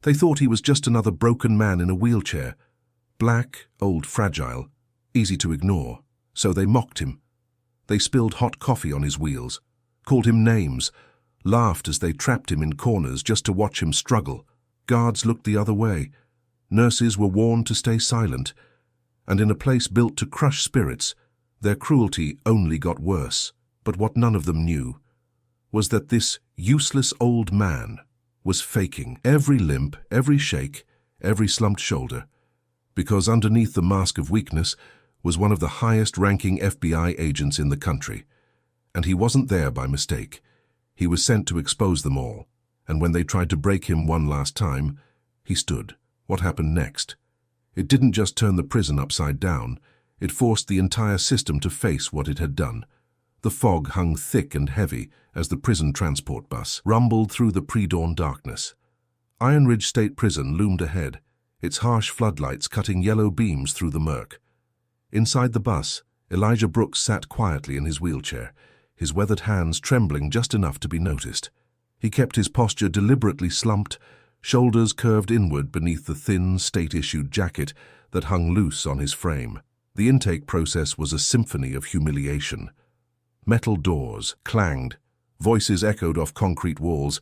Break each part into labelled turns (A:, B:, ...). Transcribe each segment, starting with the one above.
A: They thought he was just another broken man in a wheelchair. Black, old, fragile, easy to ignore. So they mocked him. They spilled hot coffee on his wheels, called him names, laughed as they trapped him in corners just to watch him struggle. Guards looked the other way. Nurses were warned to stay silent. And in a place built to crush spirits, their cruelty only got worse. But what none of them knew was that this useless old man was faking every limp, every shake, every slumped shoulder, because underneath the mask of weakness was one of the highest-ranking FBI agents in the country. And he wasn't there by mistake. He was sent to expose them all, and when they tried to break him one last time, he stood. What happened next? It didn't just turn the prison upside down, it forced the entire system to face what it had done. The fog hung thick and heavy as the prison transport bus rumbled through the pre-dawn darkness. Iron Ridge State Prison loomed ahead, its harsh floodlights cutting yellow beams through the murk. Inside the bus, Elijah Brooks sat quietly in his wheelchair, his weathered hands trembling just enough to be noticed. He kept his posture deliberately slumped, shoulders curved inward beneath the thin, state-issued jacket that hung loose on his frame. The intake process was a symphony of humiliation. Metal doors clanged, voices echoed off concrete walls,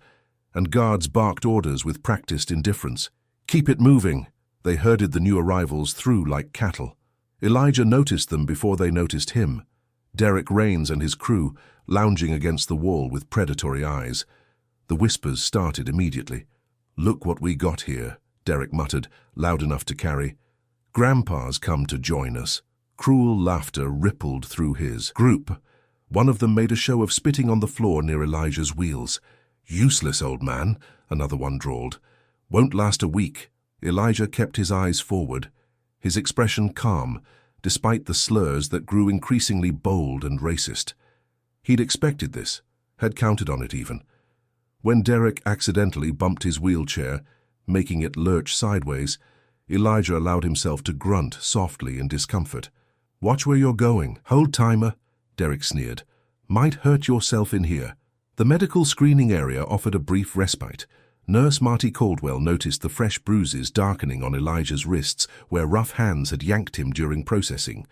A: and guards barked orders with practiced indifference. "Keep it moving!" They herded the new arrivals through like cattle. Elijah noticed them before they noticed him. Derek Raines and his crew lounging against the wall with predatory eyes. The whispers started immediately. "Look what we got here," Derek muttered, loud enough to carry. "Grandpa's come to join us." Cruel laughter rippled through his group. One of them made a show of spitting on the floor near Elijah's wheels. "Useless old man," another one drawled. "Won't last a week." Elijah kept his eyes forward, his expression calm, despite the slurs that grew increasingly bold and racist. He'd expected this, had counted on it even. When Derek accidentally bumped his wheelchair, making it lurch sideways, Elijah allowed himself to grunt softly in discomfort. "Watch where you're going. Hold timer," Derek sneered. "Might hurt yourself in here." The medical screening area offered a brief respite. Nurse Marty Caldwell noticed the fresh bruises darkening on Elijah's wrists where rough hands had yanked him during processing.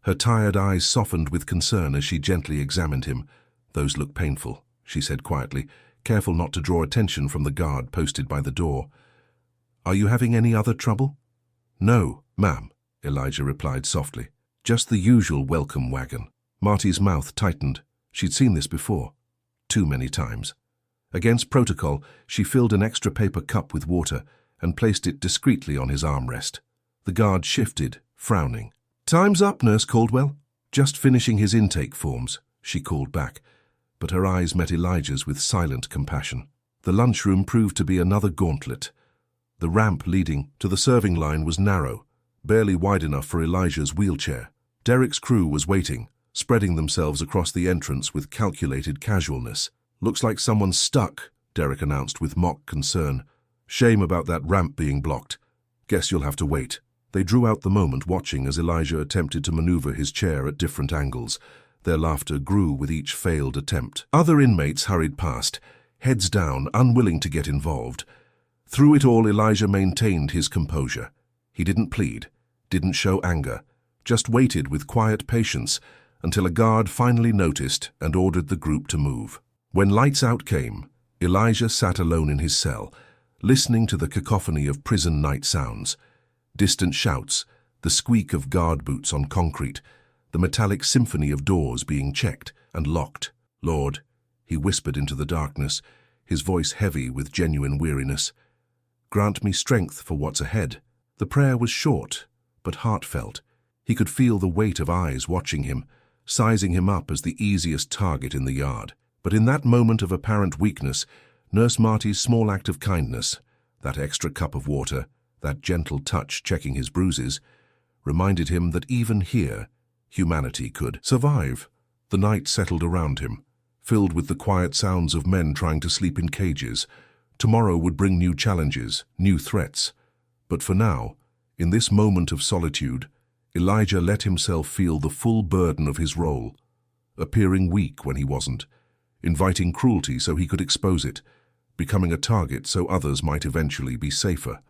A: Her tired eyes softened with concern as she gently examined him. "Those look painful," she said quietly, careful not to draw attention from the guard posted by the door. "Are you having any other trouble?" "No, ma'am," Elijah replied softly. "Just the usual welcome wagon." Marty's mouth tightened. She'd seen this before. Too many times. Against protocol, she filled an extra paper cup with water and placed it discreetly on his armrest. The guard shifted, frowning. "Time's up, Nurse Caldwell." "Just finishing his intake forms," she called back, but her eyes met Elijah's with silent compassion. The lunchroom proved to be another gauntlet. The ramp leading to the serving line was narrow, barely wide enough for Elijah's wheelchair. Derek's crew was waiting, spreading themselves across the entrance with calculated casualness. "Looks like someone's stuck," Derek announced with mock concern. "Shame about that ramp being blocked. Guess you'll have to wait." They drew out the moment, watching as Elijah attempted to maneuver his chair at different angles. Their laughter grew with each failed attempt. Other inmates hurried past, heads down, unwilling to get involved. Through it all, Elijah maintained his composure. He didn't plead, didn't show anger, just waited with quiet patience until a guard finally noticed and ordered the group to move. When lights out came, Elijah sat alone in his cell, listening to the cacophony of prison night sounds. Distant shouts, the squeak of guard boots on concrete, the metallic symphony of doors being checked and locked. "Lord," he whispered into the darkness, his voice heavy with genuine weariness, "grant me strength for what's ahead." The prayer was short, but heartfelt. He could feel the weight of eyes watching him, sizing him up as the easiest target in the yard. But in that moment of apparent weakness, Nurse Marty's small act of kindness, that extra cup of water, that gentle touch checking his bruises, reminded him that even here, humanity could survive. The night settled around him, filled with the quiet sounds of men trying to sleep in cages. Tomorrow would bring new challenges, new threats. But for now, in this moment of solitude, Elijah let himself feel the full burden of his role, appearing weak when he wasn't, inviting cruelty so he could expose it, becoming a target so others might eventually be safer.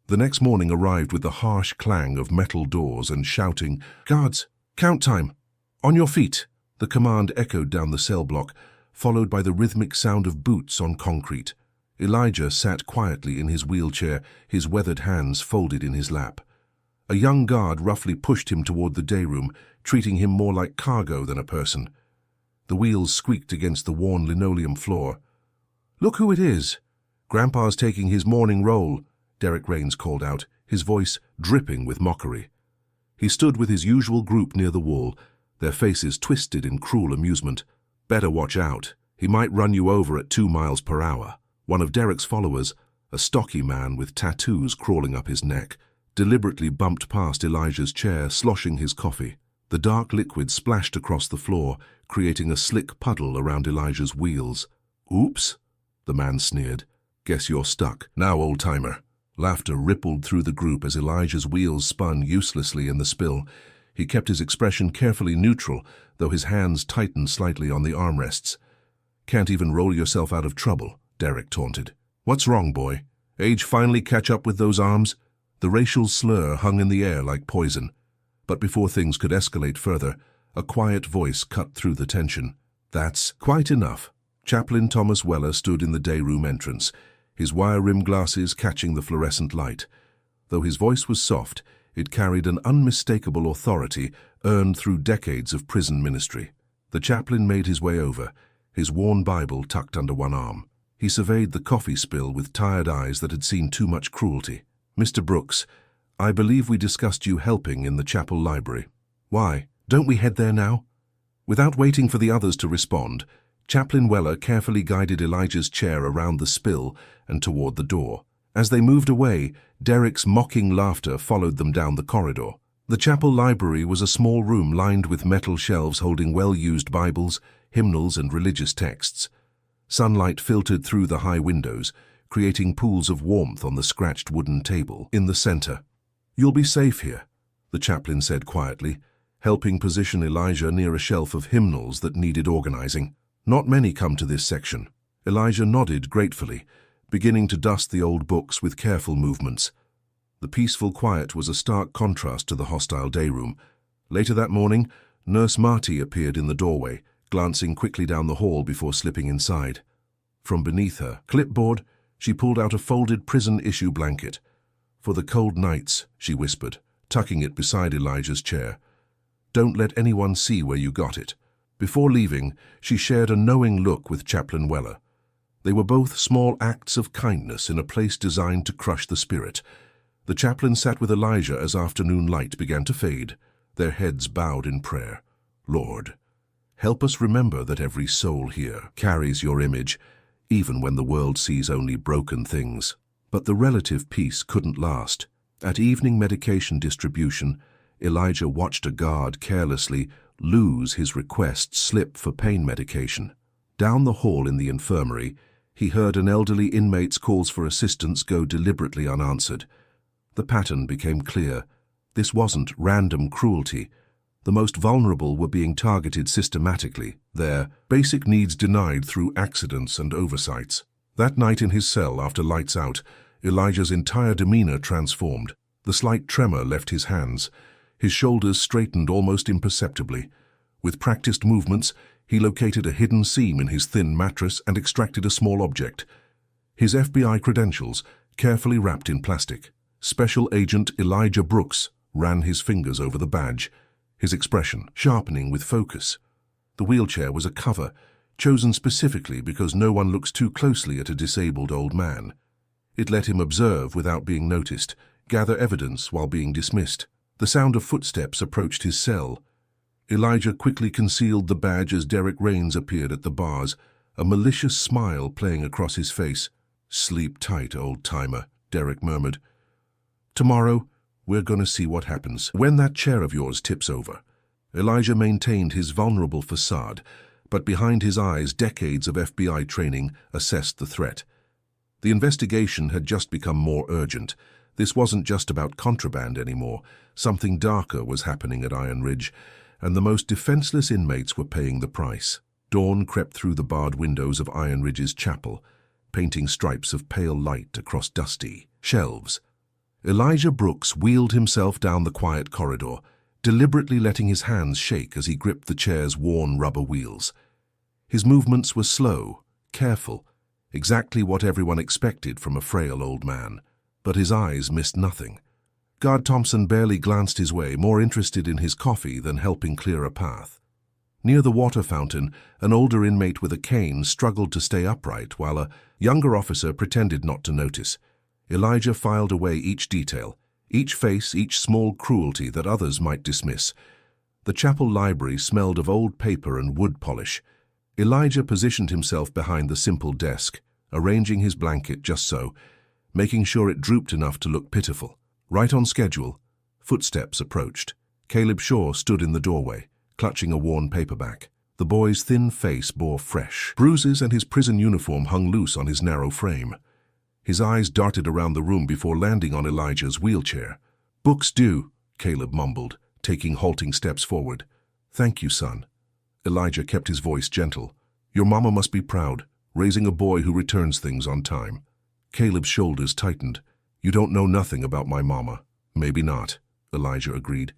A: The next morning arrived with the harsh clang of metal doors and shouting, "Guards, count time! On your feet!" The command echoed down the cell block, followed by the rhythmic sound of boots on concrete. Elijah sat quietly in his wheelchair, his weathered hands folded in his lap. A young guard roughly pushed him toward the day room, treating him more like cargo than a person. The wheels squeaked against the worn linoleum floor. "Look who it is! Grandpa's taking his morning roll," Derek Rains called out, his voice dripping with mockery. He stood with his usual group near the wall, their faces twisted in cruel amusement. "Better watch out. He might run you over at 2 miles per hour. One of Derek's followers, a stocky man with tattoos crawling up his neck, deliberately bumped past Elijah's chair, sloshing his coffee. The dark liquid splashed across the floor, creating a slick puddle around Elijah's wheels. "Oops," the man sneered. "Guess you're stuck. Now, old-timer." Laughter rippled through the group as Elijah's wheels spun uselessly in the spill. He kept his expression carefully neutral, though his hands tightened slightly on the armrests. "Can't even roll yourself out of trouble," Derek taunted. "What's wrong, boy? Age finally catch up with those arms?" The racial slur hung in the air like poison. But before things could escalate further, a quiet voice cut through the tension. "That's quite enough." Chaplain Thomas Weller stood in the day room entrance, his wire-rimmed glasses catching the fluorescent light. Though his voice was soft, it carried an unmistakable authority earned through decades of prison ministry. The chaplain made his way over, his worn Bible tucked under one arm. He surveyed the coffee spill with tired eyes that had seen too much cruelty. "Mr. Brooks, I believe we discussed you helping in the chapel library. Why, don't we head there now?" Without waiting for the others to respond, Chaplain Weller carefully guided Elijah's chair around the spill and toward the door. As they moved away, Derek's mocking laughter followed them down the corridor. The chapel library was a small room lined with metal shelves holding well-used Bibles, hymnals, and religious texts. Sunlight filtered through the high windows, creating pools of warmth on the scratched wooden table in the center. "You'll be safe here," the chaplain said quietly, helping position Elijah near a shelf of hymnals that needed organizing. "Not many come to this section." Elijah nodded gratefully, beginning to dust the old books with careful movements. The peaceful quiet was a stark contrast to the hostile day room. Later that morning, Nurse Marty appeared in the doorway, glancing quickly down the hall before slipping inside. From beneath her clipboard, she pulled out a folded prison-issue blanket. "For the cold nights," she whispered, tucking it beside Elijah's chair. "Don't let anyone see where you got it." Before leaving, she shared a knowing look with Chaplain Weller. They were both small acts of kindness in a place designed to crush the spirit. The chaplain sat with Elijah as afternoon light began to fade, their heads bowed in prayer. "Lord, help us remember that every soul here carries your image, even when the world sees only broken things." But the relative peace couldn't last. At evening medication distribution, Elijah watched a guard carelessly lose his request slip for pain medication. Down the hall in the infirmary, he heard an elderly inmate's calls for assistance go deliberately unanswered. The pattern became clear. This wasn't random cruelty. The most vulnerable were being targeted systematically, their basic needs denied through accidents and oversights. That night in his cell after lights out, Elijah's entire demeanor transformed. The slight tremor left his hands. His shoulders straightened almost imperceptibly. With practiced movements, he located a hidden seam in his thin mattress and extracted a small object. His FBI credentials, carefully wrapped in plastic. Special Agent Elijah Brooks ran his fingers over the badge, his expression sharpening with focus. The wheelchair was a cover, chosen specifically because no one looks too closely at a disabled old man. It let him observe without being noticed, gather evidence while being dismissed. The sound of footsteps approached his cell. Elijah quickly concealed the badge as Derek Rains appeared at the bars, a malicious smile playing across his face. "Sleep tight, old-timer," Derek murmured. "Tomorrow, we're going to see what happens when that chair of yours tips over." Elijah maintained his vulnerable facade, but behind his eyes decades of FBI training assessed the threat. The investigation had just become more urgent. This wasn't just about contraband anymore. Something darker was happening at Iron Ridge, and the most defenseless inmates were paying the price. Dawn crept through the barred windows of Iron Ridge's chapel. painting stripes of pale light across dusty shelves. Elijah Brooks wheeled himself down the quiet corridor, deliberately letting his hands shake as he gripped the chair's worn rubber wheels. His movements were slow, careful, exactly what everyone expected from a frail old man. But his eyes missed nothing. Guard Thompson barely glanced his way, more interested in his coffee than helping clear a path. Near the water fountain, an older inmate with a cane struggled to stay upright while a younger officer pretended not to notice. Elijah filed away each detail, each face, each small cruelty that others might dismiss. The chapel library smelled of old paper and wood polish. Elijah positioned himself behind the simple desk, arranging his blanket just so, making sure it drooped enough to look pitiful. Right on schedule, footsteps approached. Caleb Shaw stood in the doorway, clutching a worn paperback. The boy's thin face bore fresh bruises and his prison uniform hung loose on his narrow frame. His eyes darted around the room before landing on Elijah's wheelchair. "Books due," Caleb mumbled, taking halting steps forward. "Thank you, son." Elijah kept his voice gentle. "Your mama must be proud, raising a boy who returns things on time." Caleb's shoulders tightened. "You don't know nothing about my mama." "Maybe not," Elijah agreed.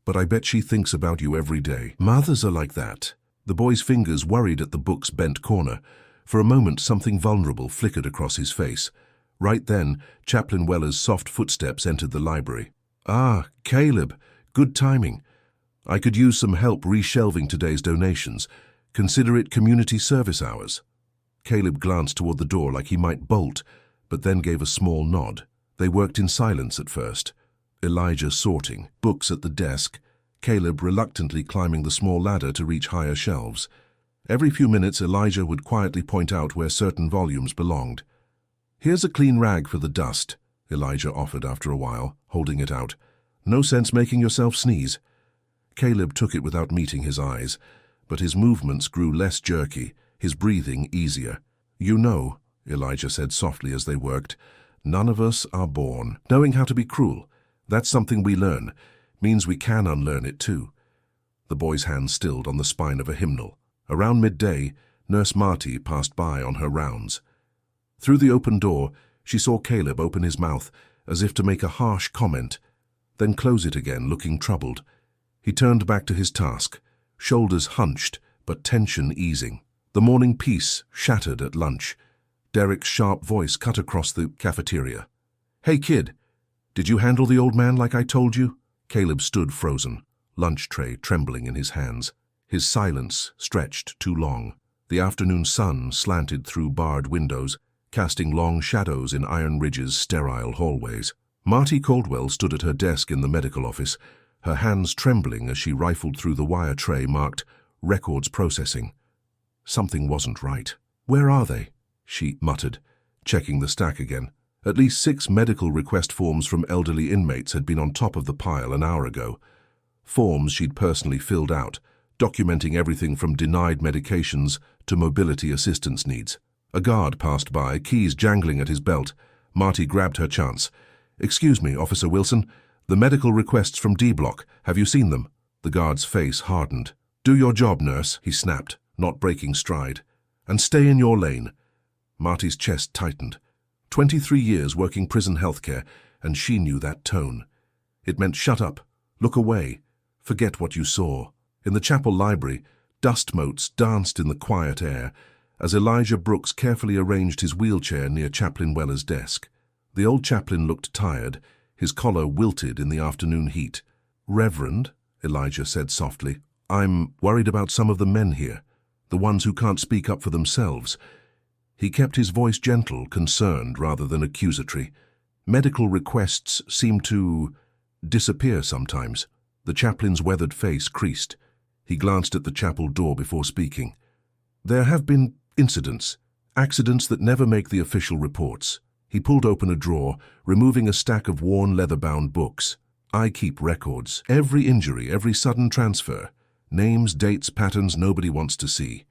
A: "But I bet she thinks about you every day. Mothers are like that." The boy's fingers worried at the book's bent corner. For a moment, something vulnerable flickered across his face. Right then, Chaplain Weller's soft footsteps entered the library. "Ah, Caleb, good timing. I could use some help reshelving today's donations. Consider it community service hours." Caleb glanced toward the door like he might bolt, but then gave a small nod. They worked in silence at first. Elijah sorting, books at the desk, Caleb reluctantly climbing the small ladder to reach higher shelves. Every few minutes, Elijah would quietly point out where certain volumes belonged. "Here's a clean rag for the dust," Elijah offered after a while, holding it out. "No sense making yourself sneeze." Caleb took it without meeting his eyes, but his movements grew less jerky, his breathing easier. "You know," Elijah said softly as they worked, "none of us are born knowing how to be cruel. That's something we learn. Means we can unlearn it too." The boy's hand stilled on the spine of a hymnal. Around midday, Nurse Marty passed by on her rounds. Through the open door, she saw Caleb open his mouth, as if to make a harsh comment, then close it again, looking troubled. He turned back to his task, shoulders hunched, but tension easing. The morning peace shattered at lunch. Derek's sharp voice cut across the cafeteria. "Hey, kid, did you handle the old man like I told you?" Caleb stood frozen, lunch tray trembling in his hands. His silence stretched too long. The afternoon sun slanted through barred windows, casting long shadows in Iron Ridge's sterile hallways. Marty Caldwell stood at her desk in the medical office, her hands trembling as she rifled through the wire tray marked "Records Processing." Something wasn't right. "Where are they?" she muttered, checking the stack again. At least 6 medical request forms from elderly inmates had been on top of the pile an hour ago. Forms she'd personally filled out, documenting everything from denied medications to mobility assistance needs. A guard passed by, keys jangling at his belt. Marty grabbed her chance. "Excuse me, Officer Wilson. The medical requests from D Block. Have you seen them?" The guard's face hardened. "Do your job, nurse," he snapped, not breaking stride. "And stay in your lane." Marty's chest tightened. 23 years working prison healthcare, and she knew that tone. It meant shut up, look away, forget what you saw. In the chapel library, dust motes danced in the quiet air as Elijah Brooks carefully arranged his wheelchair near Chaplain Weller's desk. The old chaplain looked tired, his collar wilted in the afternoon heat. "Reverend," Elijah said softly, "I'm worried about some of the men here, the ones who can't speak up for themselves." He kept his voice gentle, concerned rather than accusatory. Medical requests seemed to disappear sometimes. The chaplain's weathered face creased. He glanced at the chapel door before speaking. "There have been incidents, accidents that never make the official reports." He pulled open a drawer, removing a stack of worn leather-bound books. "I keep records. Every injury, every sudden transfer. Names, dates, patterns nobody wants to see."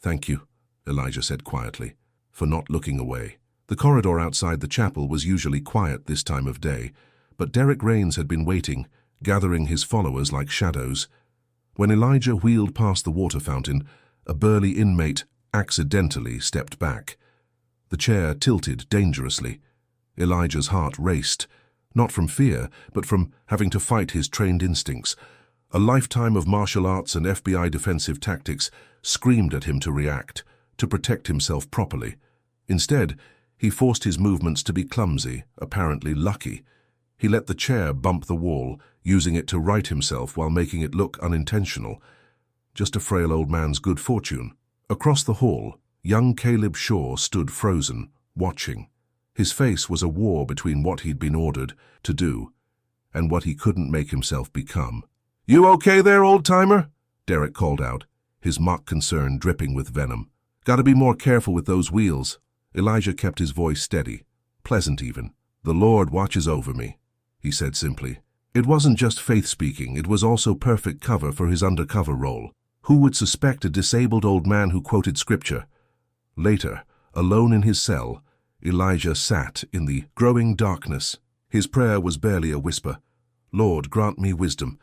A: "Thank you," Elijah said quietly, for not looking away. The corridor outside the chapel was usually quiet this time of day, but Derek Rains had been waiting, gathering his followers like shadows. When Elijah wheeled past the water fountain, a burly inmate accidentally stepped back. The chair tilted dangerously. Elijah's heart raced, not from fear, but from having to fight his trained instincts. A lifetime of martial arts and FBI defensive tactics screamed at him to react, to protect himself properly. Instead, he forced his movements to be clumsy, apparently lucky. He let the chair bump the wall, using it to right himself while making it look unintentional. Just a frail old man's good fortune. Across the hall, young Caleb Shaw stood frozen, watching. His face was a war between what he'd been ordered to do and what he couldn't make himself become. "You okay there, old-timer?" Derek called out, his mock concern dripping with venom. "Gotta be more careful with those wheels." Elijah kept his voice steady, pleasant even. "The Lord watches over me," he said simply. It wasn't just faith speaking, it was also perfect cover for his undercover role. Who would suspect a disabled old man who quoted scripture? Later, alone in his cell, Elijah sat in the growing darkness. His prayer was barely a whisper. "Lord, grant me wisdom,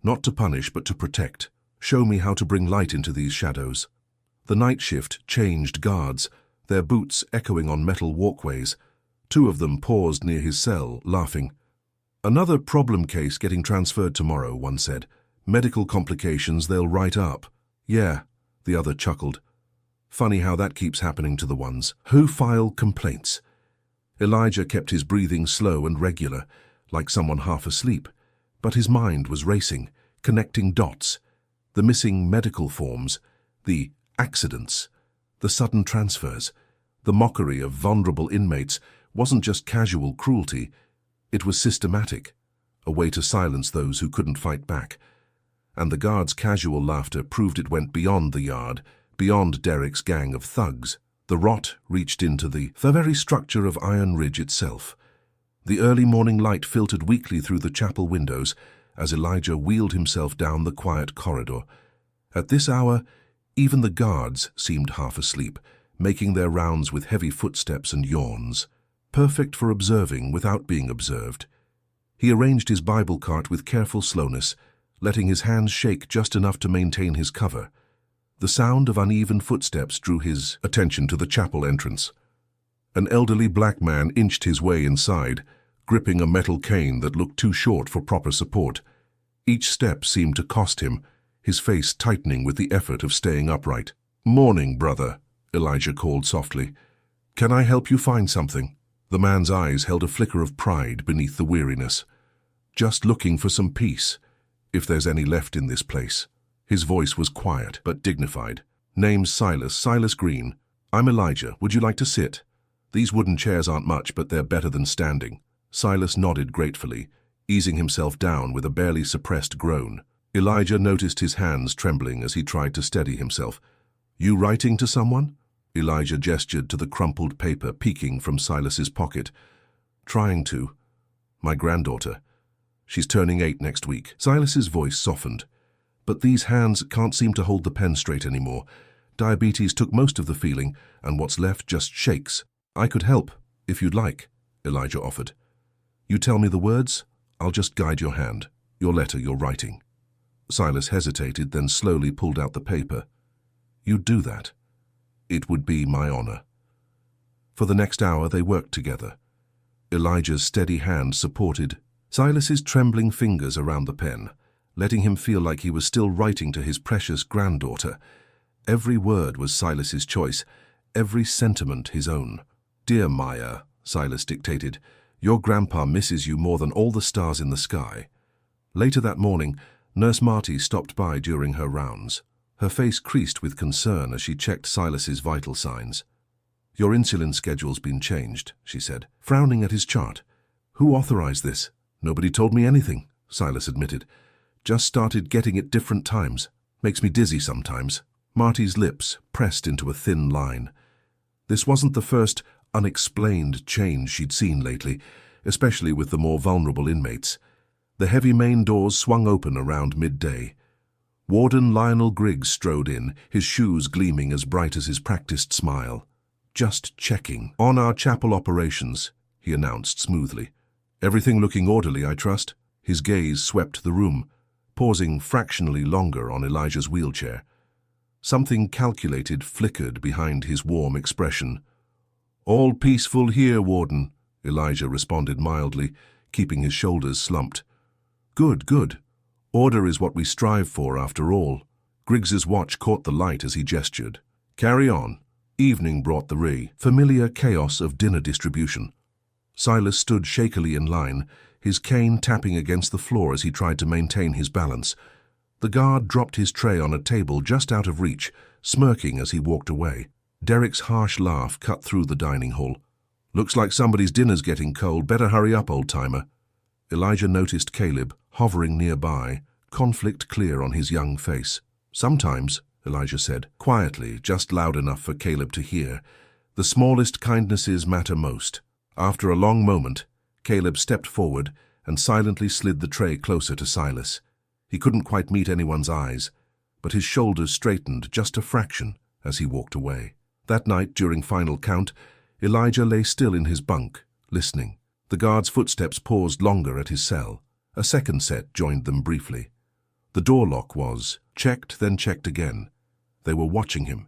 A: not to punish but to protect. Show me how to bring light into these shadows." The night shift changed guards, their boots echoing on metal walkways. 2 of them paused near his cell, laughing. "Another problem case getting transferred tomorrow," one said. "Medical complications they'll write up." "Yeah," the other chuckled. "Funny how that keeps happening to the ones who file complaints." Elijah kept his breathing slow and regular, like someone half asleep, but his mind was racing, connecting dots. The missing medical forms, the accidents, the sudden transfers, the mockery of vulnerable inmates wasn't just casual cruelty, it was systematic, a way to silence those who couldn't fight back. And the guards' casual laughter proved it went beyond the yard, beyond Derek's gang of thugs. The rot reached into the very structure of Iron Ridge itself. The early morning light filtered weakly through the chapel windows as Elijah wheeled himself down the quiet corridor. At this hour, even the guards seemed half asleep, making their rounds with heavy footsteps and yawns. Perfect for observing without being observed. He arranged his Bible cart with careful slowness, letting his hands shake just enough to maintain his cover. The sound of uneven footsteps drew his attention to the chapel entrance. An elderly black man inched his way inside, gripping a metal cane that looked too short for proper support. Each step seemed to cost him, his face tightening with the effort of staying upright. "Morning, brother," Elijah called softly. "Can I help you find something?" The man's eyes held a flicker of pride beneath the weariness. "Just looking for some peace, if there's any left in this place." His voice was quiet but dignified. "Name's Silas Green. I'm Elijah. Would you like to sit? These wooden chairs aren't much, but they're better than standing." Silas nodded gratefully, easing himself down with a barely suppressed groan. Elijah noticed his hands trembling as he tried to steady himself. "You writing to someone?" Elijah gestured to the crumpled paper peeking from Silas's pocket. "Trying to. My granddaughter. She's turning 8 next week." Silas's voice softened. "But these hands can't seem to hold the pen straight anymore. Diabetes took most of the feeling, and what's left just shakes." "I could help, if you'd like," Elijah offered. "You tell me the words, I'll just guide your hand, your letter you're writing." Silas hesitated, then slowly pulled out the paper. "You'd do that?" "It would be my honor." For the next hour they worked together. Elijah's steady hand supported Silas's trembling fingers around the pen, letting him feel like he was still writing to his precious granddaughter. Every word was Silas's choice, every sentiment his own. "Dear Maya," Silas dictated, "your grandpa misses you more than all the stars in the sky." Later that morning, Nurse Marty stopped by during her rounds. Her face creased with concern as she checked Silas's vital signs. "Your insulin schedule's been changed," she said, frowning at his chart. "Who authorized this?" "Nobody told me anything," Silas admitted. "Just started getting it different times. Makes me dizzy sometimes." Marty's lips pressed into a thin line. This wasn't the first unexplained change she'd seen lately, especially with the more vulnerable inmates. The heavy main doors swung open around midday. Warden Lionel Griggs strode in, his shoes gleaming as bright as his practiced smile. "Just checking on our chapel operations," he announced smoothly. "Everything looking orderly, I trust?" His gaze swept the room, pausing fractionally longer on Elijah's wheelchair. Something calculated flickered behind his warm expression. "All peaceful here, Warden," Elijah responded mildly, keeping his shoulders slumped. "Good, good. Order is what we strive for after all." Griggs's watch caught the light as he gestured. "Carry on." Evening brought the familiar chaos of dinner distribution. Silas stood shakily in line, his cane tapping against the floor as he tried to maintain his balance. The guard dropped his tray on a table just out of reach, smirking as he walked away. Derek's harsh laugh cut through the dining hall. "Looks like somebody's dinner's getting cold. Better hurry up, old-timer." Elijah noticed Caleb, hovering nearby, conflict clear on his young face. "Sometimes," Elijah said, quietly, just loud enough for Caleb to hear, "the smallest kindnesses matter most." After a long moment, Caleb stepped forward and silently slid the tray closer to Silas. He couldn't quite meet anyone's eyes, but his shoulders straightened just a fraction as he walked away. That night, during final count, Elijah lay still in his bunk, listening. The guard's footsteps paused longer at his cell. A second set joined them briefly. The door lock was checked, then checked again. They were watching him,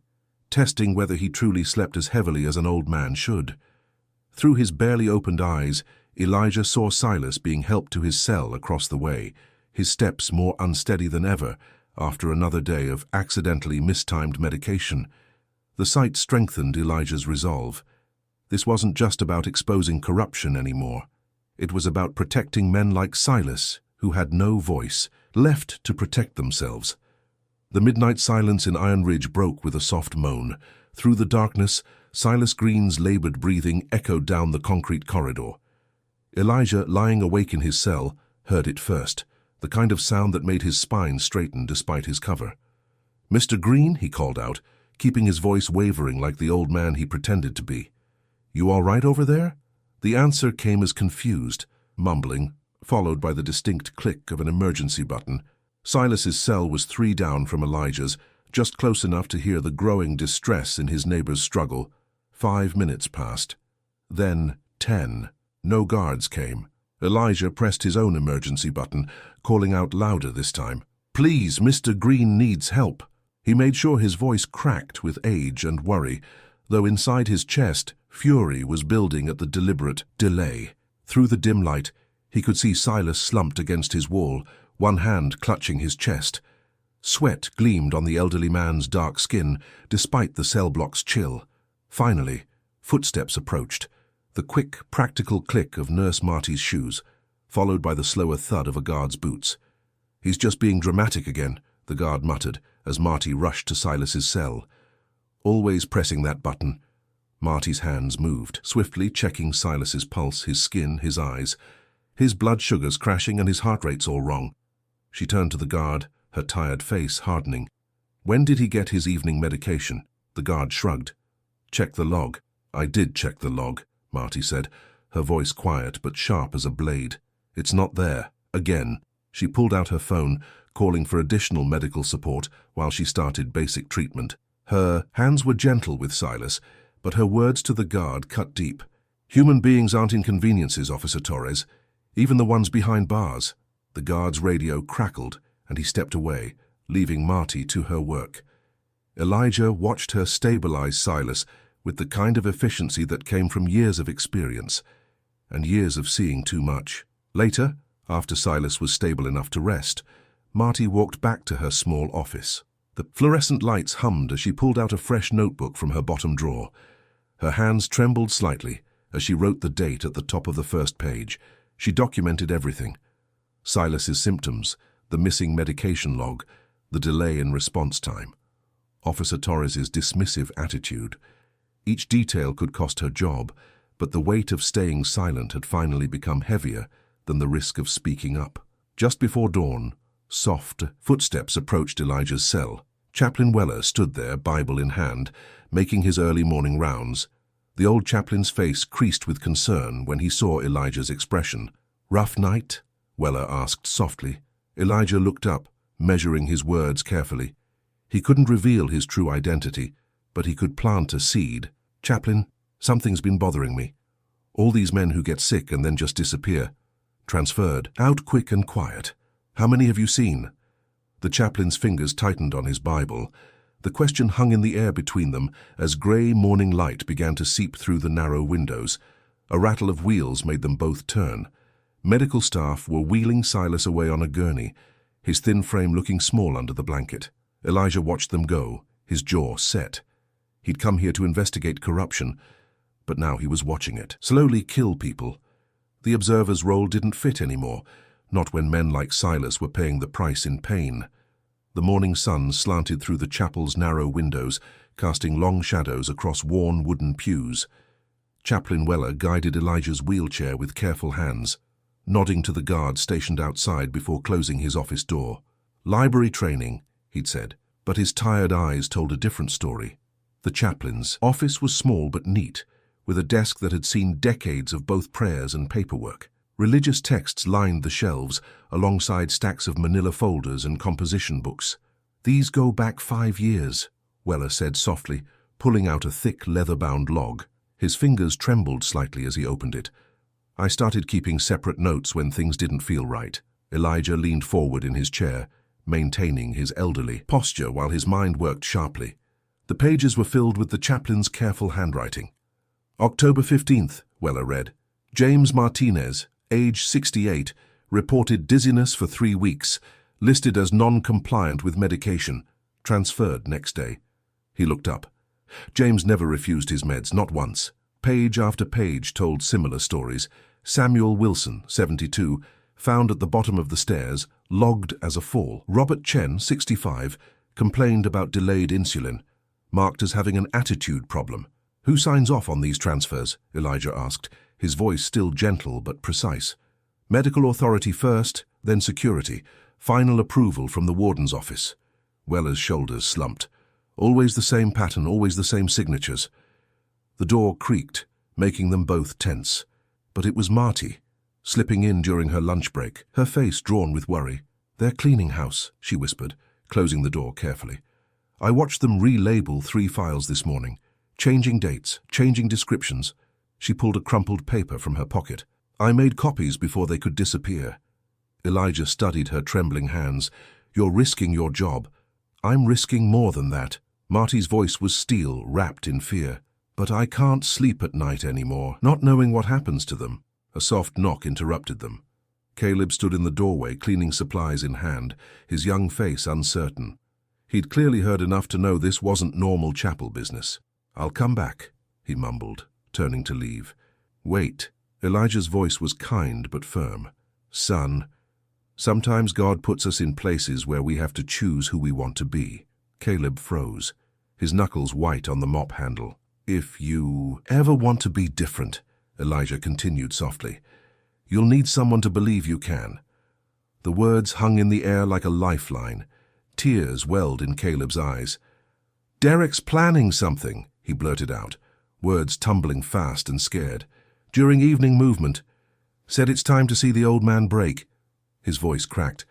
A: testing whether he truly slept as heavily as an old man should. Through his barely opened eyes, Elijah saw Silas being helped to his cell across the way, his steps more unsteady than ever after another day of accidentally mistimed medication. The sight strengthened Elijah's resolve. This wasn't just about exposing corruption anymore. It was about protecting men like Silas, who had no voice, left to protect themselves. The midnight silence in Iron Ridge broke with a soft moan. Through the darkness, Silas Green's labored breathing echoed down the concrete corridor. Elijah, lying awake in his cell, heard it first, the kind of sound that made his spine straighten despite his cover. "Mr. Green," he called out, keeping his voice wavering like the old man he pretended to be. "You all right over there?" The answer came as confused, mumbling, followed by the distinct click of an emergency button. Silas's cell was 3 down from Elijah's, just close enough to hear the growing distress in his neighbor's struggle. 5 minutes passed. Then 10. No guards came. Elijah pressed his own emergency button, calling out louder this time. "Please, Mr. Green needs help." He made sure his voice cracked with age and worry, though inside his chest, fury was building at the deliberate delay. Through the dim light, he could see Silas slumped against his wall, one hand clutching his chest. Sweat gleamed on the elderly man's dark skin, despite the cell block's chill. Finally, footsteps approached, the quick, practical click of Nurse Marty's shoes, followed by the slower thud of a guard's boots. "He's just being dramatic again," the guard muttered as Marty rushed to Silas's cell. Always pressing that button, Marty's hands moved, swiftly checking Silas's pulse, his skin, his eyes. His blood sugars crashing and his heart rate's all wrong. She turned to the guard, her tired face hardening. "When did he get his evening medication?" The guard shrugged. "Check the log." "I did check the log," Marty said, her voice quiet but sharp as a blade. "It's not there. Again." She pulled out her phone, calling for additional medical support while she started basic treatment. Her hands were gentle with Silas, but her words to the guard cut deep. "Human beings aren't inconveniences, Officer Torres, even the ones behind bars." The guard's radio crackled, and he stepped away, leaving Marty to her work. Elijah watched her stabilize Silas with the kind of efficiency that came from years of experience, and years of seeing too much. Later, after Silas was stable enough to rest, Marty walked back to her small office. The fluorescent lights hummed as she pulled out a fresh notebook from her bottom drawer. Her hands trembled slightly as she wrote the date at the top of the first page. She documented everything. Silas's symptoms, the missing medication log, the delay in response time. Officer Torres's dismissive attitude. Each detail could cost her job, but the weight of staying silent had finally become heavier than the risk of speaking up. Just before dawn, soft footsteps approached Elijah's cell. Chaplain Weller stood there, Bible in hand, making his early morning rounds. The old chaplain's face creased with concern when he saw Elijah's expression. "Rough night?" Weller asked softly. Elijah looked up, measuring his words carefully. He couldn't reveal his true identity, but he could plant a seed. "Chaplain, something's been bothering me. All these men who get sick and then just disappear. Transferred, out quick and quiet. How many have you seen?" The chaplain's fingers tightened on his Bible. The question hung in the air between them as grey morning light began to seep through the narrow windows. A rattle of wheels made them both turn. Medical staff were wheeling Silas away on a gurney, his thin frame looking small under the blanket. Elijah watched them go, his jaw set. He'd come here to investigate corruption, but now he was watching it slowly kill people. The observer's role didn't fit anymore, not when men like Silas were paying the price in pain. The morning sun slanted through the chapel's narrow windows, casting long shadows across worn wooden pews. Chaplain Weller guided Elijah's wheelchair with careful hands, nodding to the guard stationed outside before closing his office door. Library training, he'd said, but his tired eyes told a different story. The chaplain's office was small but neat, with a desk that had seen decades of both prayers and paperwork. Religious texts lined the shelves, alongside stacks of manila folders and composition books. "These go back 5 years," Weller said softly, pulling out a thick leather-bound log. His fingers trembled slightly as he opened it. "I started keeping separate notes when things didn't feel right." Elijah leaned forward in his chair, maintaining his elderly posture while his mind worked sharply. The pages were filled with the chaplain's careful handwriting. "October 15th, Weller read. "James Martinez, age 68, reported dizziness for 3 weeks, listed as non-compliant with medication, transferred next day." He looked up. James never refused his meds, not once. Page after page told similar stories. Samuel Wilson, 72, found at the bottom of the stairs, logged as a fall. Robert Chen, 65, complained about delayed insulin, marked as having an attitude problem. "Who signs off on these transfers?" Elijah asked, his voice still gentle but precise. "Medical authority first, then security. Final approval from the warden's office." Weller's shoulders slumped. Always the same pattern, always the same signatures. The door creaked, making them both tense. But it was Marty, slipping in during her lunch break, her face drawn with worry. "Their cleaning house," she whispered, closing the door carefully. "I watched them relabel 3 files this morning, changing dates, changing descriptions." She pulled a crumpled paper from her pocket. "I made copies before they could disappear." Elijah studied her trembling hands. "You're risking your job." "I'm risking more than that." Marty's voice was steel, wrapped in fear. "But I can't sleep at night anymore, not knowing what happens to them." A soft knock interrupted them. Caleb stood in the doorway, cleaning supplies in hand, his young face uncertain. He'd clearly heard enough to know this wasn't normal chapel business. "I'll come back," he mumbled, turning to leave. "Wait." Elijah's voice was kind but firm. "Son, sometimes God puts us in places where we have to choose who we want to be." Caleb froze, his knuckles white on the mop handle. "If you ever want to be different," Elijah continued softly, "you'll need someone to believe you can." The words hung in the air like a lifeline. Tears welled in Caleb's eyes. "Derek's planning something," he blurted out, words tumbling fast and scared. "During evening movement. Said it's time to see the old man break." His voice cracked.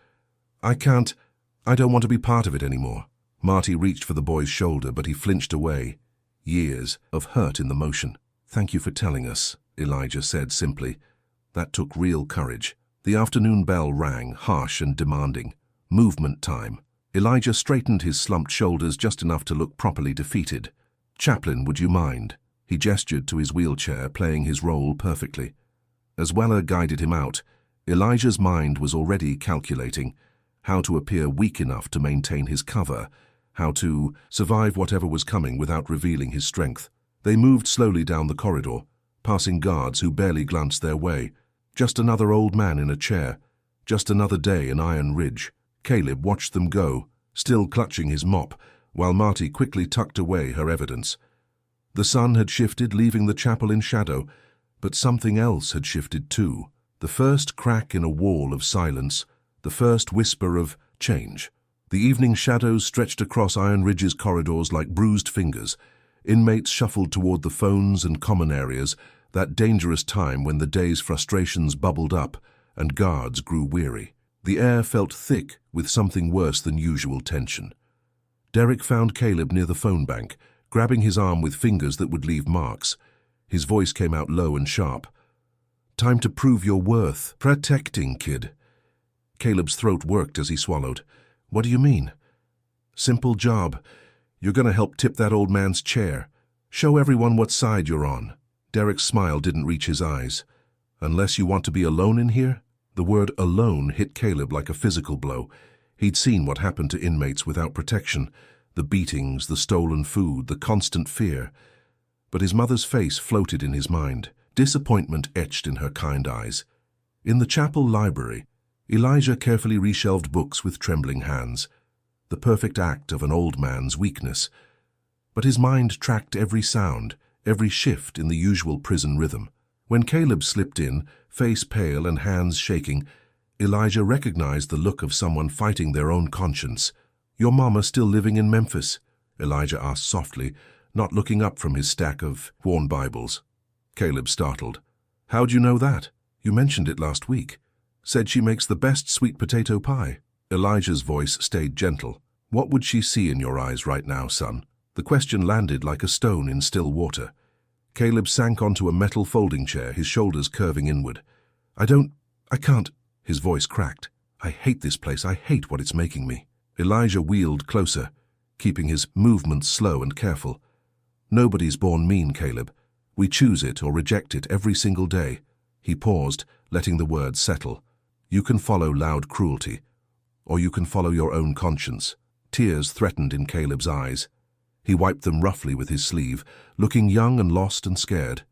A: I don't want to be part of it anymore." Marty reached for the boy's shoulder, but he flinched away. Years of hurt in the motion. "Thank you for telling us," Elijah said simply. That took real courage. The afternoon bell rang, harsh and demanding. Movement time. Elijah straightened his slumped shoulders just enough to look properly defeated. "Chaplain, would you mind?" He gestured to his wheelchair, playing his role perfectly. As Weller guided him out, Elijah's mind was already calculating how to appear weak enough to maintain his cover, how to survive whatever was coming without revealing his strength. They moved slowly down the corridor, passing guards who barely glanced their way. Just another old man in a chair, just another day in Iron Ridge. Caleb watched them go, still clutching his mop, while Marty quickly tucked away her evidence. The sun had shifted, leaving the chapel in shadow, but something else had shifted too. The first crack in a wall of silence, the first whisper of change. The evening shadows stretched across Iron Ridge's corridors like bruised fingers. Inmates shuffled toward the phones and common areas, that dangerous time when the day's frustrations bubbled up and guards grew weary. The air felt thick with something worse than usual tension. Derek found Caleb near the phone bank, grabbing his arm with fingers that would leave marks. His voice came out low and sharp. "Time to prove your worth. Protecting, kid." Caleb's throat worked as he swallowed. "What do you mean?" "Simple job. You're going to help tip that old man's chair. Show everyone what side you're on. Derek's smile didn't reach his eyes. Unless you want to be alone in here? The word alone hit Caleb like a physical blow. He'd seen what happened to inmates without protection. The beatings, the stolen food, the constant fear. But his mother's face floated in his mind, disappointment etched in her kind eyes. In the chapel library, Elijah carefully reshelved books with trembling hands, the perfect act of an old man's weakness. But his mind tracked every sound, every shift in the usual prison rhythm. When Caleb slipped in, face pale and hands shaking, Elijah recognized the look of someone fighting their own conscience. "Your mama still living in Memphis?" Elijah asked softly, not looking up from his stack of worn Bibles. Caleb startled. "How'd you know that? You mentioned it last week. Said she makes the best sweet potato pie." Elijah's voice stayed gentle. "What would she see in your eyes right now, son?" The question landed like a stone in still water. Caleb sank onto a metal folding chair, his shoulders curving inward. I can't." His voice cracked. "I hate this place. I hate what it's making me." Elijah wheeled closer, keeping his movements slow and careful. "Nobody's born mean, Caleb. We choose it or reject it every single day." He paused, letting the words settle. "You can follow loud cruelty, or you can follow your own conscience." Tears threatened in Caleb's eyes. He wiped them roughly with his sleeve, looking young and lost and scared.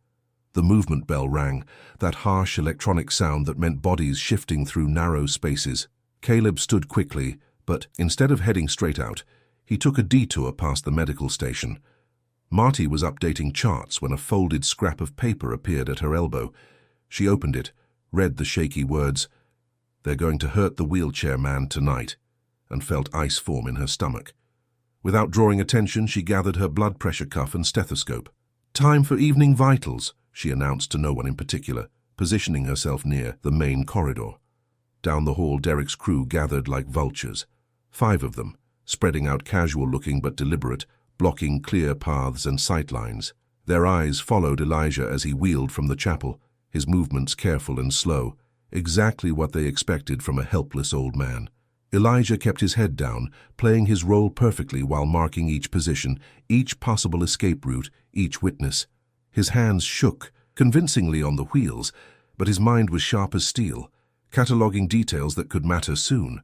A: The movement bell rang, that harsh electronic sound that meant bodies shifting through narrow spaces. Caleb stood quickly, but instead of heading straight out, he took a detour past the medical station. Marty was updating charts when a folded scrap of paper appeared at her elbow. She opened it, read the shaky words, "They're going to hurt the wheelchair man tonight," and felt ice form in her stomach. Without drawing attention, she gathered her blood pressure cuff and stethoscope. "Time for evening vitals," she announced to no one in particular, positioning herself near the main corridor. Down the hall, Derek's crew gathered like vultures. 5 of them, spreading out casual-looking but deliberate, blocking clear paths and sightlines. Their eyes followed Elijah as he wheeled from the chapel, his movements careful and slow, exactly what they expected from a helpless old man. Elijah kept his head down, playing his role perfectly while marking each position, each possible escape route, each witness. His hands shook, convincingly on the wheels, but his mind was sharp as steel, cataloguing details that could matter soon.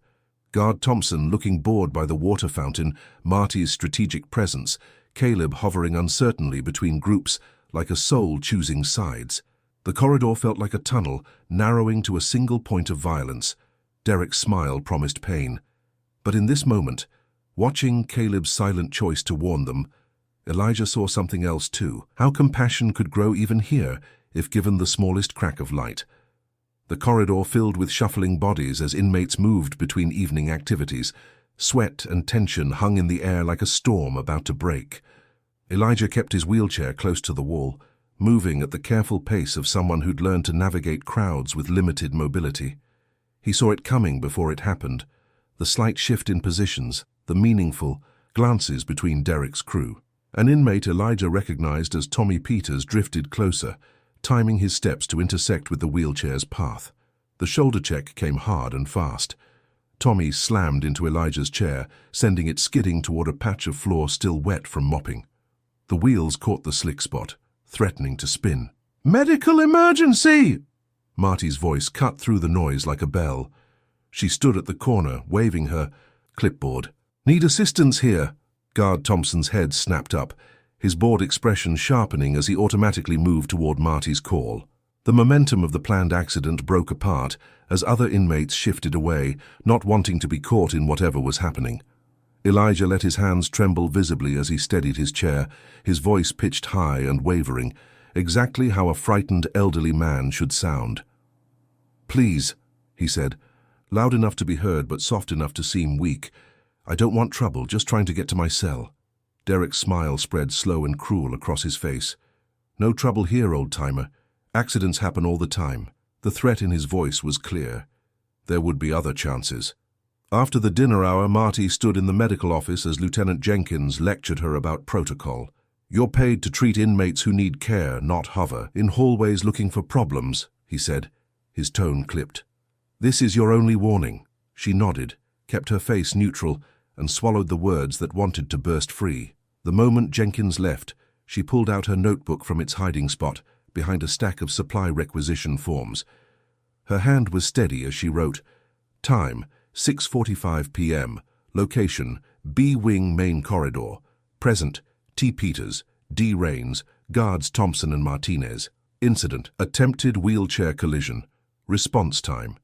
A: Guard Thompson looking bored by the water fountain, Marty's strategic presence, Caleb hovering uncertainly between groups like a soul choosing sides. The corridor felt like a tunnel, narrowing to a single point of violence. Derek's smile promised pain. But in this moment, watching Caleb's silent choice to warn them, Elijah saw something else too. How compassion could grow even here if given the smallest crack of light. The corridor filled with shuffling bodies as inmates moved between evening activities. Sweat and tension hung in the air like a storm about to break. Elijah kept his wheelchair close to the wall, moving at the careful pace of someone who'd learned to navigate crowds with limited mobility. He saw it coming before it happened, the slight shift in positions, the meaningful glances between Derek's crew. An inmate Elijah recognized as Tommy Peters drifted closer, timing his steps to intersect with the wheelchair's path. The shoulder check came hard and fast. Tommy slammed into Elijah's chair, sending it skidding toward a patch of floor still wet from mopping. The wheels caught the slick spot, threatening to spin. "Medical emergency!" Marty's voice cut through the noise like a bell. She stood at the corner, waving her clipboard. "Need assistance here." Guard Thompson's head snapped up, his bored expression sharpening as he automatically moved toward Marty's call. The momentum of the planned accident broke apart as other inmates shifted away, not wanting to be caught in whatever was happening. Elijah let his hands tremble visibly as he steadied his chair, his voice pitched high and wavering, exactly how a frightened elderly man should sound. "Please," he said, loud enough to be heard but soft enough to seem weak. "I don't want trouble, just trying to get to my cell." Derek's smile spread slow and cruel across his face. "No trouble here, old-timer. Accidents happen all the time." The threat in his voice was clear. There would be other chances. After the dinner hour, Marty stood in the medical office as Lieutenant Jenkins lectured her about protocol. "You're paid to treat inmates who need care, not hover in hallways looking for problems," he said, his tone clipped. "This is your only warning." She nodded, kept her face neutral, and swallowed the words that wanted to burst free. The moment Jenkins left, she pulled out her notebook from its hiding spot behind a stack of supply requisition forms. Her hand was steady as she wrote, "Time, 6:45 p.m. Location, B Wing Main Corridor. Present, T. Peters, D. Rains, Guards Thompson and Martinez. Incident, attempted wheelchair collision. Response time,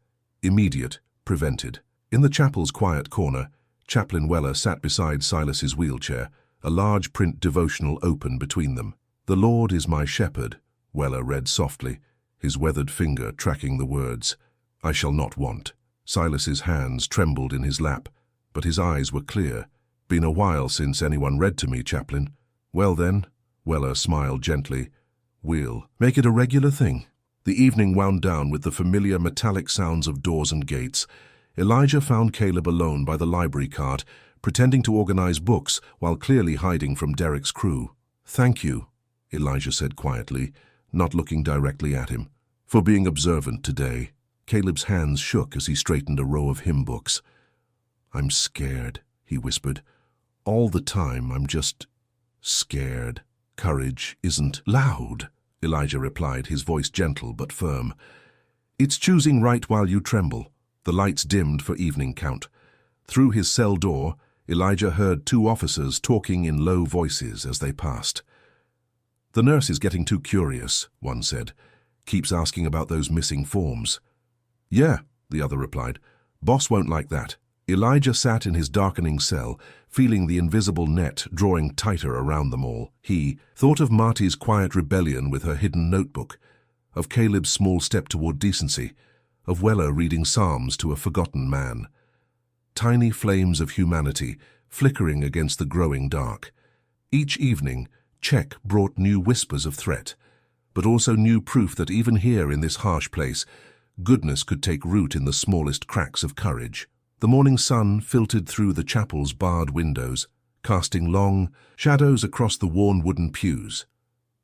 A: immediate, prevented." In the chapel's quiet corner, Chaplain Weller sat beside Silas's wheelchair, a large print devotional open between them. "The Lord is my shepherd," Weller read softly, his weathered finger tracking the words. "I shall not want." Silas's hands trembled in his lap, but his eyes were clear. "Been a while since anyone read to me, Chaplain." "Well then," Weller smiled gently, "we'll make it a regular thing." The evening wound down with the familiar metallic sounds of doors and gates. Elijah found Caleb alone by the library cart, pretending to organize books while clearly hiding from Derek's crew. "Thank you," Elijah said quietly, not looking directly at him, "for being observant today." Caleb's hands shook as he straightened a row of hymn books. "I'm scared," he whispered. "All the time I'm just scared." "Courage isn't loud," Elijah replied, his voice gentle but firm. "It's choosing right while you tremble." The lights dimmed for evening count. Through his cell door, Elijah heard two officers talking in low voices as they passed. "The nurse is getting too curious," one said. "Keeps asking about those missing forms." "Yeah," the other replied. "Boss won't like that." Elijah sat in his darkening cell, feeling the invisible net drawing tighter around them all. He thought of Marty's quiet rebellion with her hidden notebook, of Caleb's small step toward decency, of Weller reading Psalms to a forgotten man. Tiny flames of humanity flickering against the growing dark. Each evening, check brought new whispers of threat, but also new proof that even here in this harsh place, goodness could take root in the smallest cracks of courage. The morning sun filtered through the chapel's barred windows, casting long shadows across the worn wooden pews.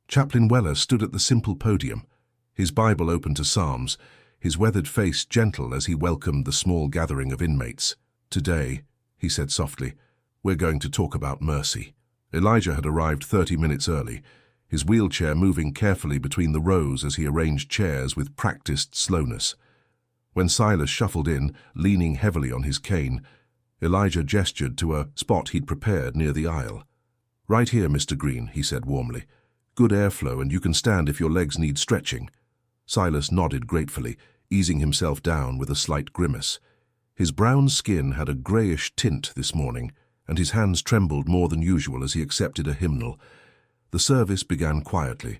A: Chaplain Weller stood at the simple podium, his Bible open to Psalms, his weathered face gentle as he welcomed the small gathering of inmates. "Today," he said softly, "we're going to talk about mercy." Elijah had arrived 30 minutes early, his wheelchair moving carefully between the rows as he arranged chairs with practiced slowness. When Silas shuffled in, leaning heavily on his cane, Elijah gestured to a spot he'd prepared near the aisle. "Right here, Mr. Green," he said warmly. "Good airflow, and you can stand if your legs need stretching." Silas nodded gratefully, easing himself down with a slight grimace. His brown skin had a greyish tint this morning, and his hands trembled more than usual as he accepted a hymnal. The service began quietly.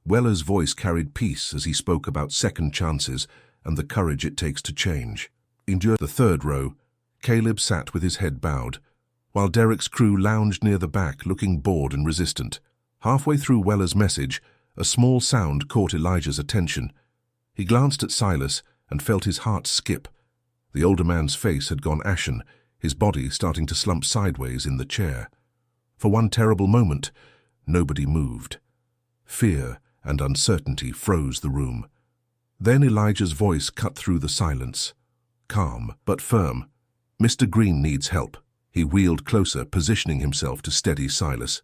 A: Weller's voice carried peace as he spoke about second chances and the courage it takes to change. In the third row, Caleb sat with his head bowed, while Derek's crew lounged near the back, looking bored and resistant. Halfway through Weller's message, a small sound caught Elijah's attention. He glanced at Silas and felt his heart skip. The older man's face had gone ashen, his body starting to slump sideways in the chair. For one terrible moment, nobody moved. Fear and uncertainty froze the room. Then Elijah's voice cut through the silence. Calm, but firm. "Mr. Green needs help." He wheeled closer, positioning himself to steady Silas.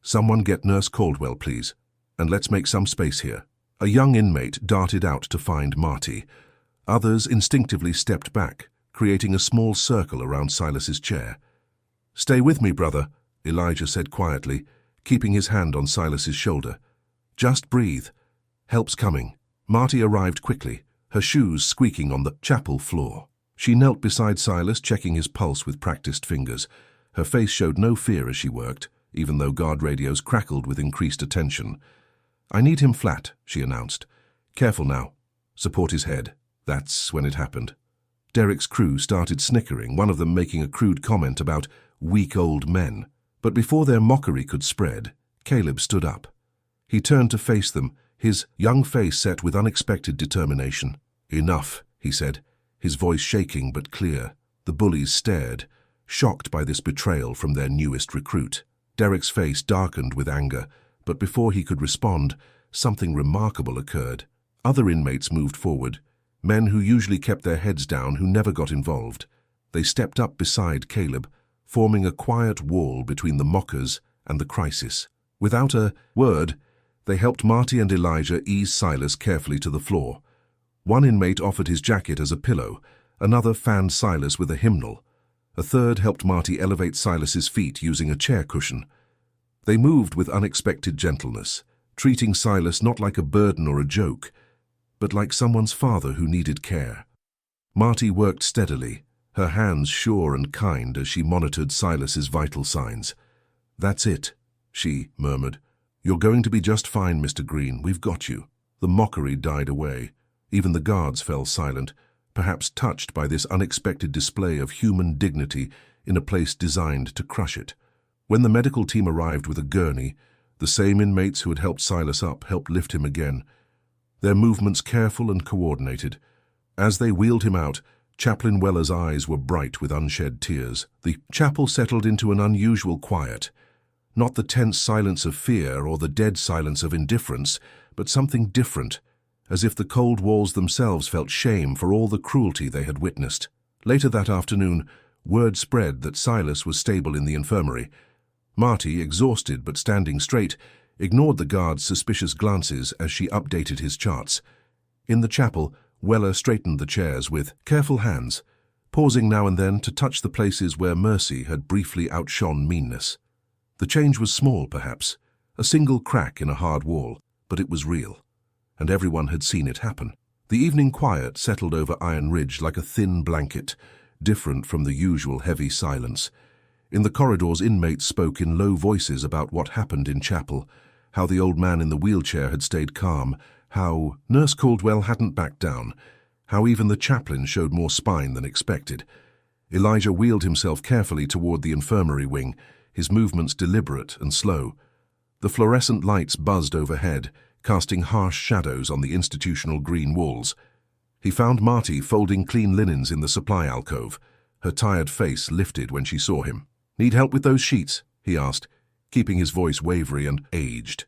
A: "Someone get Nurse Caldwell, please, and let's make some space here." A young inmate darted out to find Marty. Others instinctively stepped back, creating a small circle around Silas's chair. "Stay with me, brother," Elijah said quietly, keeping his hand on Silas's shoulder. "Just breathe. Help's coming." Marty arrived quickly, her shoes squeaking on the chapel floor. She knelt beside Silas, checking his pulse with practiced fingers. Her face showed no fear as she worked, even though guard radios crackled with increased attention. "I need him flat," she announced. "Careful now. Support his head." That's when it happened. Derek's crew started snickering, one of them making a crude comment about weak old men. But before their mockery could spread, Caleb stood up. He turned to face them, his young face set with unexpected determination. "Enough," he said, his voice shaking but clear. The bullies stared, shocked by this betrayal from their newest recruit. Derek's face darkened with anger, but before he could respond, something remarkable occurred. Other inmates moved forward, men who usually kept their heads down, who never got involved. They stepped up beside Caleb, forming a quiet wall between the mockers and the crisis. Without a word, they helped Marty and Elijah ease Silas carefully to the floor. One inmate offered his jacket as a pillow, another fanned Silas with a hymnal. A third helped Marty elevate Silas's feet using a chair cushion. They moved with unexpected gentleness, treating Silas not like a burden or a joke, but like someone's father who needed care. Marty worked steadily, her hands sure and kind as she monitored Silas's vital signs. "That's it," she murmured. "You're going to be just fine, Mr. Green. We've got you." The mockery died away. Even the guards fell silent, perhaps touched by this unexpected display of human dignity in a place designed to crush it. When the medical team arrived with a gurney, the same inmates who had helped Silas up helped lift him again, their movements careful and coordinated. As they wheeled him out, Chaplain Weller's eyes were bright with unshed tears. The chapel settled into an unusual quiet, not the tense silence of fear or the dead silence of indifference, but something different, as if the cold walls themselves felt shame for all the cruelty they had witnessed. Later that afternoon, word spread that Silas was stable in the infirmary. Marty, exhausted but standing straight, ignored the guard's suspicious glances as she updated his charts. In the chapel, Weller straightened the chairs with careful hands, pausing now and then to touch the places where mercy had briefly outshone meanness. The change was small, perhaps, a single crack in a hard wall, but it was real, and everyone had seen it happen. The evening quiet settled over Iron Ridge like a thin blanket, different from the usual heavy silence. In the corridors, inmates spoke in low voices about what happened in chapel, how the old man in the wheelchair had stayed calm, how Nurse Caldwell hadn't backed down, how even the chaplain showed more spine than expected. Elijah wheeled himself carefully toward the infirmary wing, his movements deliberate and slow. The fluorescent lights buzzed overhead, casting harsh shadows on the institutional green walls. He found Marty folding clean linens in the supply alcove. Her tired face lifted when she saw him. "Need help with those sheets?" he asked, keeping his voice wavery and aged.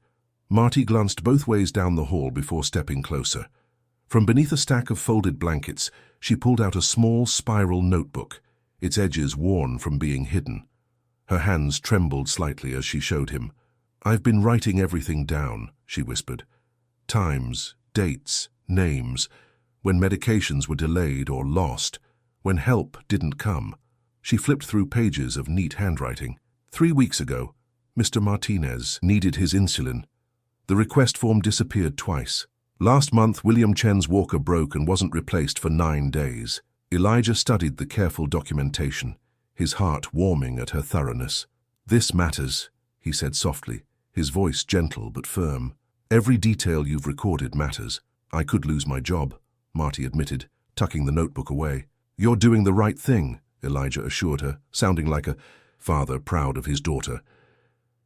A: Marty glanced both ways down the hall before stepping closer. From beneath a stack of folded blankets, she pulled out a small spiral notebook, its edges worn from being hidden. Her hands trembled slightly as she showed him. "I've been writing everything down," she whispered. "Times, dates, names, when medications were delayed or lost, when help didn't come." She flipped through pages of neat handwriting. 3 weeks ago, Mr. Martinez needed his insulin. The request form disappeared twice. Last month, William Chen's walker broke and wasn't replaced for 9 days. Elijah studied the careful documentation, his heart warming at her thoroughness. "This matters," he said softly, his voice gentle but firm. "Every detail you've recorded matters." "I could lose my job," Marty admitted, tucking the notebook away. "You're doing the right thing," Elijah assured her, sounding like a father proud of his daughter.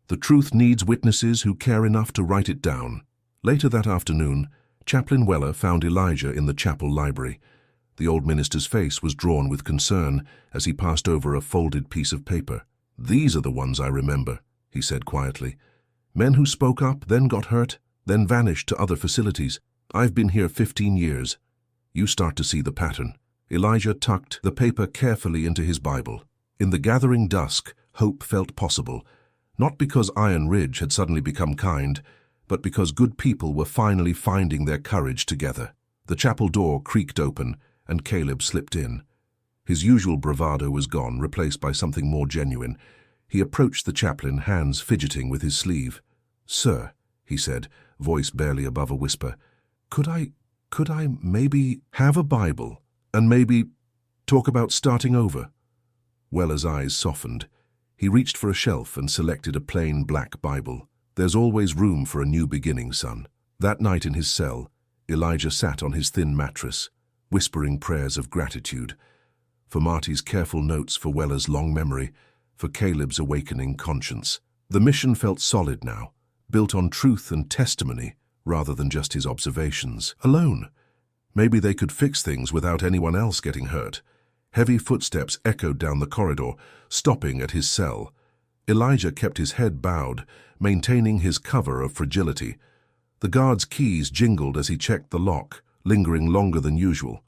A: "The truth needs witnesses who care enough to write it down." Later that afternoon, Chaplain Weller found Elijah in the chapel library. The old minister's face was drawn with concern as he passed over a folded piece of paper. "These are the ones I remember," he said quietly. "Men who spoke up, then got hurt, then vanished to other facilities. I've been here 15 years. You start to see the pattern." Elijah tucked the paper carefully into his Bible. In the gathering dusk, hope felt possible, not because Iron Ridge had suddenly become kind, but because good people were finally finding their courage together. The chapel door creaked open, and Caleb slipped in. His usual bravado was gone, replaced by something more genuine. He approached the chaplain, hands fidgeting with his sleeve. "Sir," he said, voice barely above a whisper, Could I maybe have a Bible? And maybe talk about starting over?" Weller's eyes softened. He reached for a shelf and selected a plain black Bible. "There's always room for a new beginning, son." That night in his cell, Elijah sat on his thin mattress, whispering prayers of gratitude. For Marty's careful notes, for Weller's long memory, for Caleb's awakening conscience. The mission felt solid now, built on truth and testimony rather than just his observations. Alone. Maybe they could fix things without anyone else getting hurt. Heavy footsteps echoed down the corridor, stopping at his cell. Elijah kept his head bowed, maintaining his cover of fragility. The guard's keys jingled as he checked the lock, lingering longer than usual.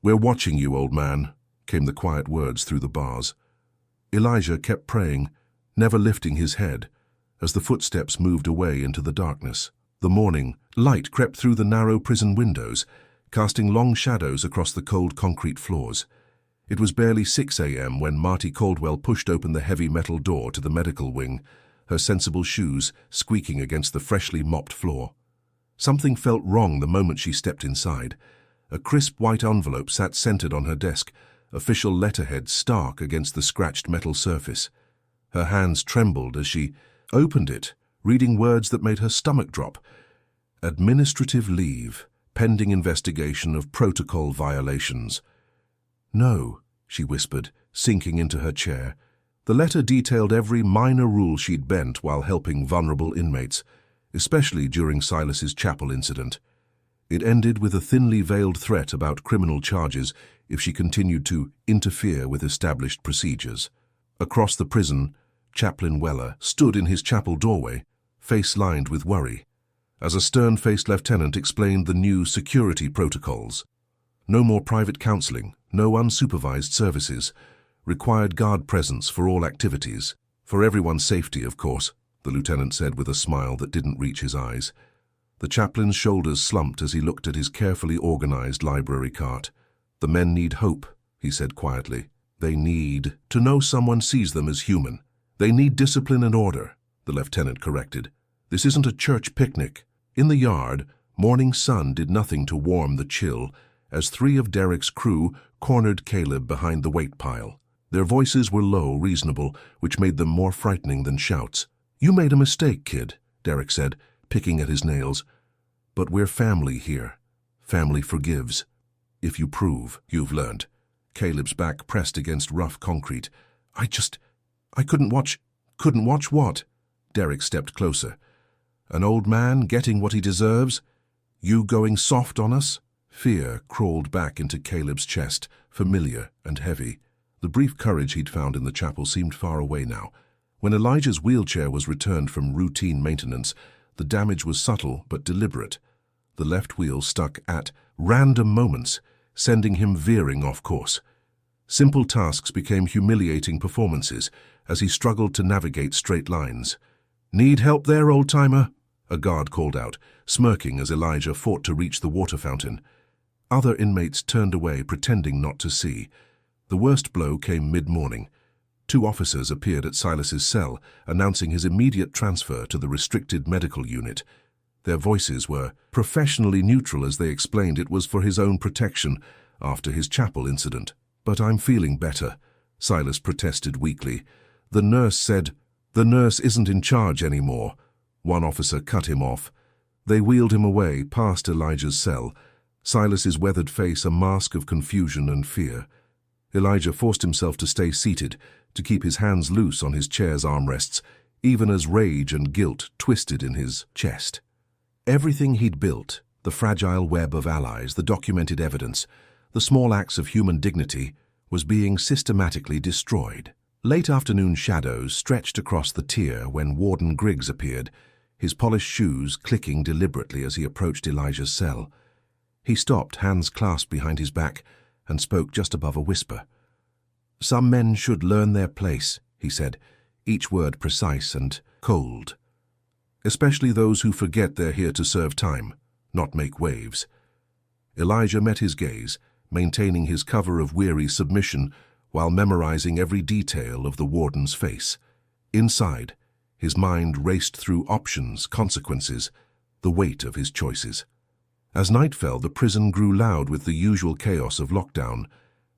A: "We're watching you, old man," came the quiet words through the bars. Elijah kept praying, never lifting his head, as the footsteps moved away into the darkness. The morning light crept through the narrow prison windows, casting long shadows across the cold concrete floors. It was barely 6 a.m. when Marty Caldwell pushed open the heavy metal door to the medical wing, her sensible shoes squeaking against the freshly mopped floor. Something felt wrong the moment she stepped inside. A crisp white envelope sat centered on her desk, official letterhead stark against the scratched metal surface. Her hands trembled as she opened it, reading words that made her stomach drop. Administrative leave, pending investigation of protocol violations. No, she whispered, sinking into her chair. The letter detailed every minor rule she'd bent while helping vulnerable inmates, especially during Silas's chapel incident. It ended with a thinly veiled threat about criminal charges if she continued to interfere with established procedures. Across the prison, Chaplain Weller stood in his chapel doorway, face lined with worry, as a stern-faced lieutenant explained the new security protocols. No more private counseling, no unsupervised services, required guard presence for all activities. For everyone's safety, of course, the lieutenant said with a smile that didn't reach his eyes. The chaplain's shoulders slumped as he looked at his carefully organized library cart. The men need hope, he said quietly. They need to know someone sees them as human. They need discipline and order, the lieutenant corrected. This isn't a church picnic. In the yard, morning sun did nothing to warm the chill as 3 of Derek's crew cornered Caleb behind the weight pile. Their voices were low, reasonable, which made them more frightening than shouts. "You made a mistake, kid," Derek said, picking at his nails. "But we're family here. Family forgives. If you prove you've learned." Caleb's back pressed against rough concrete. I couldn't watch." "Couldn't watch what?" Derek stepped closer. "An old man getting what he deserves? You going soft on us?" Fear crawled back into Caleb's chest, familiar and heavy. The brief courage he'd found in the chapel seemed far away now. When Elijah's wheelchair was returned from routine maintenance, the damage was subtle but deliberate. The left wheel stuck at random moments, sending him veering off course. Simple tasks became humiliating performances as he struggled to navigate straight lines. "Need help there, old-timer?" a guard called out, smirking as Elijah fought to reach the water fountain. Other inmates turned away, pretending not to see. The worst blow came mid-morning. 2 officers appeared at Silas's cell, announcing his immediate transfer to the restricted medical unit. Their voices were professionally neutral as they explained it was for his own protection after his chapel incident. "But I'm feeling better," Silas protested weakly. "The nurse said, the nurse isn't in charge anymore." One officer cut him off. They wheeled him away past Elijah's cell, Silas's weathered face a mask of confusion and fear. Elijah forced himself to stay seated, to keep his hands loose on his chair's armrests, even as rage and guilt twisted in his chest. Everything he'd built, the fragile web of allies, the documented evidence, the small acts of human dignity, was being systematically destroyed. Late afternoon shadows stretched across the tier when Warden Griggs appeared, his polished shoes clicking deliberately as he approached Elijah's cell. He stopped, hands clasped behind his back, and spoke just above a whisper. "Some men should learn their place," he said, each word precise and cold. "Especially those who forget they're here to serve time, not make waves." Elijah met his gaze, maintaining his cover of weary submission while memorizing every detail of the warden's face. Inside, his mind raced through options, consequences, the weight of his choices. As night fell, the prison grew loud with the usual chaos of lockdown,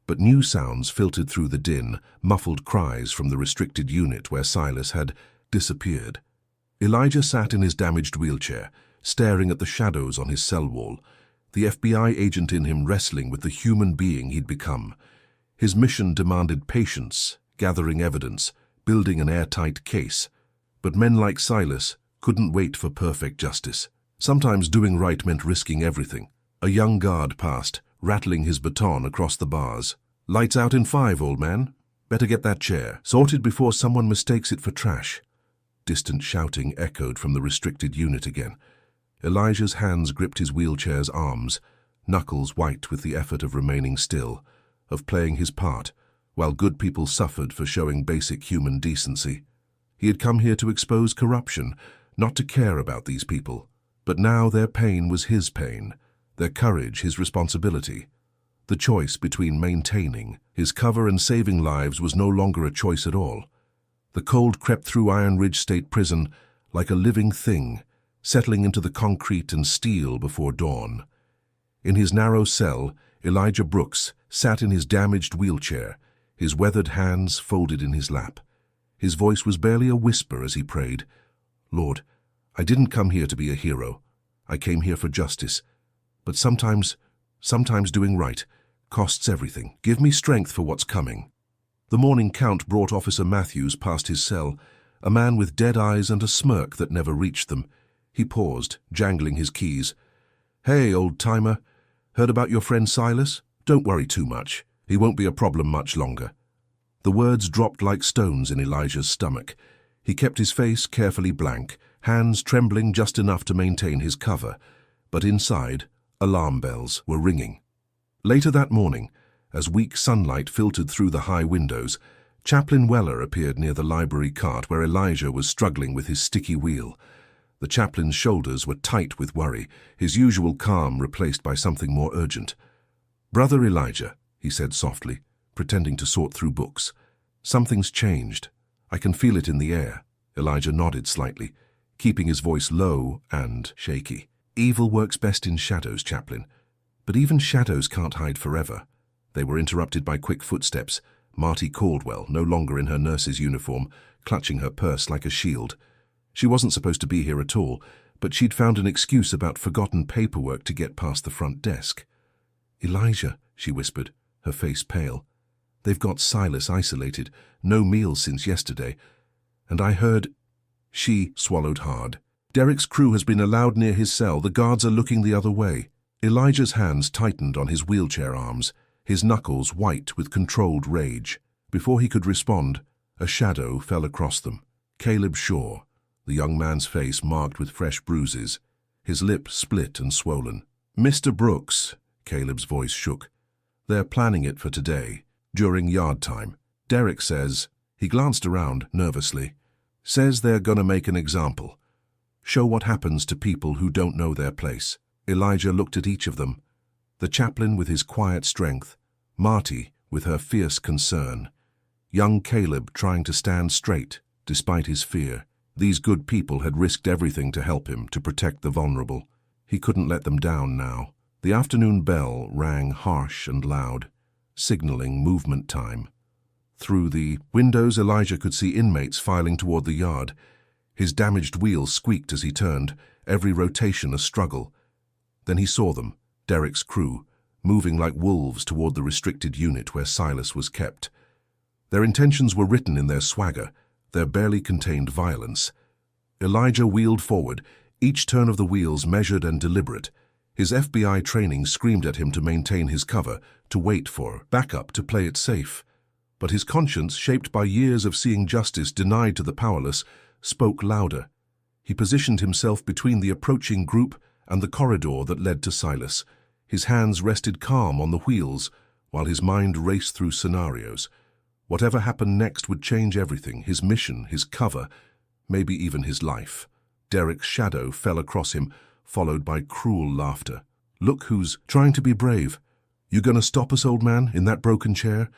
A: but new sounds filtered through the din, muffled cries from the restricted unit where Silas had disappeared. Elijah sat in his damaged wheelchair, staring at the shadows on his cell wall, the FBI agent in him wrestling with the human being he'd become. His mission demanded patience, gathering evidence, building an airtight case. But men like Silas couldn't wait for perfect justice. Sometimes doing right meant risking everything. A young guard passed, rattling his baton across the bars. "Lights out in 5, old man. Better get that chair sorted before someone mistakes it for trash." Distant shouting echoed from the restricted unit again. Elijah's hands gripped his wheelchair's arms, knuckles white with the effort of remaining still, of playing his part, while good people suffered for showing basic human decency. He had come here to expose corruption, not to care about these people. But now their pain was his pain, their courage his responsibility. The choice between maintaining his cover and saving lives was no longer a choice at all. The cold crept through Iron Ridge State Prison like a living thing, settling into the concrete and steel before dawn. In his narrow cell, Elijah Brooks sat in his damaged wheelchair, his weathered hands folded in his lap. His voice was barely a whisper as he prayed, "Lord, I didn't come here to be a hero. I came here for justice. But sometimes doing right costs everything. Give me strength for what's coming." The morning count brought Officer Matthews past his cell, a man with dead eyes and a smirk that never reached them. He paused, jangling his keys. "Hey, old-timer. Heard about your friend Silas? Don't worry too much. He won't be a problem much longer." The words dropped like stones in Elijah's stomach. He kept his face carefully blank, hands trembling just enough to maintain his cover. But inside, alarm bells were ringing. Later that morning, as weak sunlight filtered through the high windows, Chaplain Weller appeared near the library cart where Elijah was struggling with his sticky wheel. The chaplain's shoulders were tight with worry, his usual calm replaced by something more urgent. "Brother Elijah," he said softly, pretending to sort through books. "Something's changed. I can feel it in the air." Elijah nodded slightly, keeping his voice low and shaky. "Evil works best in shadows, Chaplain. But even shadows can't hide forever." They were interrupted by quick footsteps. Marty Caldwell, no longer in her nurse's uniform, clutching her purse like a shield. She wasn't supposed to be here at all, but she'd found an excuse about forgotten paperwork to get past the front desk. "Elijah," she whispered, her face pale. "They've got Silas isolated, no meals since yesterday. And I heard—" She swallowed hard. "Derek's crew has been allowed near his cell. The guards are looking the other way." Elijah's hands tightened on his wheelchair arms, his knuckles white with controlled rage. Before he could respond, a shadow fell across them. Caleb Shaw, the young man's face marked with fresh bruises, his lip split and swollen. "Mr. Brooks," Caleb's voice shook. "They're planning it for today, during yard time. Derek says," he glanced around nervously, "says they're gonna make an example. Show what happens to people who don't know their place." Elijah looked at each of them. The chaplain with his quiet strength, Marty with her fierce concern, young Caleb trying to stand straight despite his fear. These good people had risked everything to help him, to protect the vulnerable. He couldn't let them down now. The afternoon bell rang harsh and loud, signaling movement time. Through the windows, Elijah could see inmates filing toward the yard. His damaged wheel squeaked as he turned, every rotation a struggle. Then he saw them, Derek's crew, moving like wolves toward the restricted unit where Silas was kept. Their intentions were written in their swagger, their barely contained violence. Elijah wheeled forward, each turn of the wheels measured and deliberate. His FBI training screamed at him to maintain his cover, to wait for backup, to play it safe. But his conscience, shaped by years of seeing justice denied to the powerless, spoke louder. He positioned himself between the approaching group and the corridor that led to Silas. His hands rested calm on the wheels, while his mind raced through scenarios. Whatever happened next would change everything, his mission, his cover, maybe even his life. Derek's shadow fell across him, followed by cruel laughter. "Look who's trying to be brave. You gonna stop us, old man, in that broken chair?"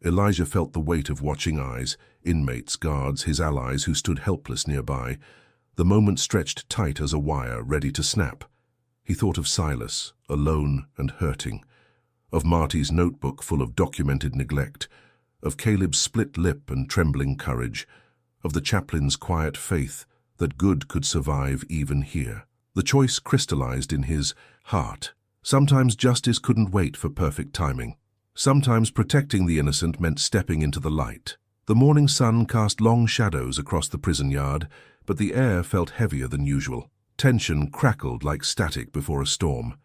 A: Elijah felt the weight of watching eyes, inmates, guards, his allies who stood helpless nearby. The moment stretched tight as a wire, ready to snap. He thought of Silas, alone and hurting, of Marty's notebook full of documented neglect, of Caleb's split lip and trembling courage, of the chaplain's quiet faith that good could survive even here. The choice crystallized in his heart. Sometimes justice couldn't wait for perfect timing. Sometimes protecting the innocent meant stepping into the light. The morning sun cast long shadows across the prison yard, but the air felt heavier than usual. Tension crackled like static before a storm.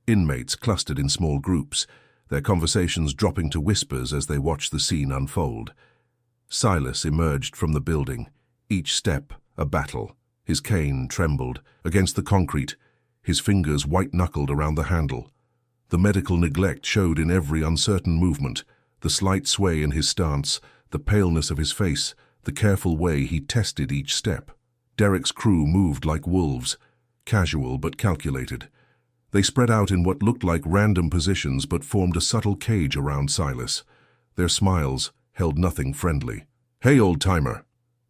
A: Inmates clustered in small groups, their conversations dropping to whispers as they watched the scene unfold. Silas emerged from the building, each step a battle. His cane trembled against the concrete, his fingers white-knuckled around the handle. The medical neglect showed in every uncertain movement, The slight sway in his stance, the paleness of his face, the careful way he tested each step. Derek's crew moved like wolves, casual but calculated. They spread out in what looked like random positions but formed a subtle cage around Silas. Their smiles held nothing friendly. "Hey, old-timer,"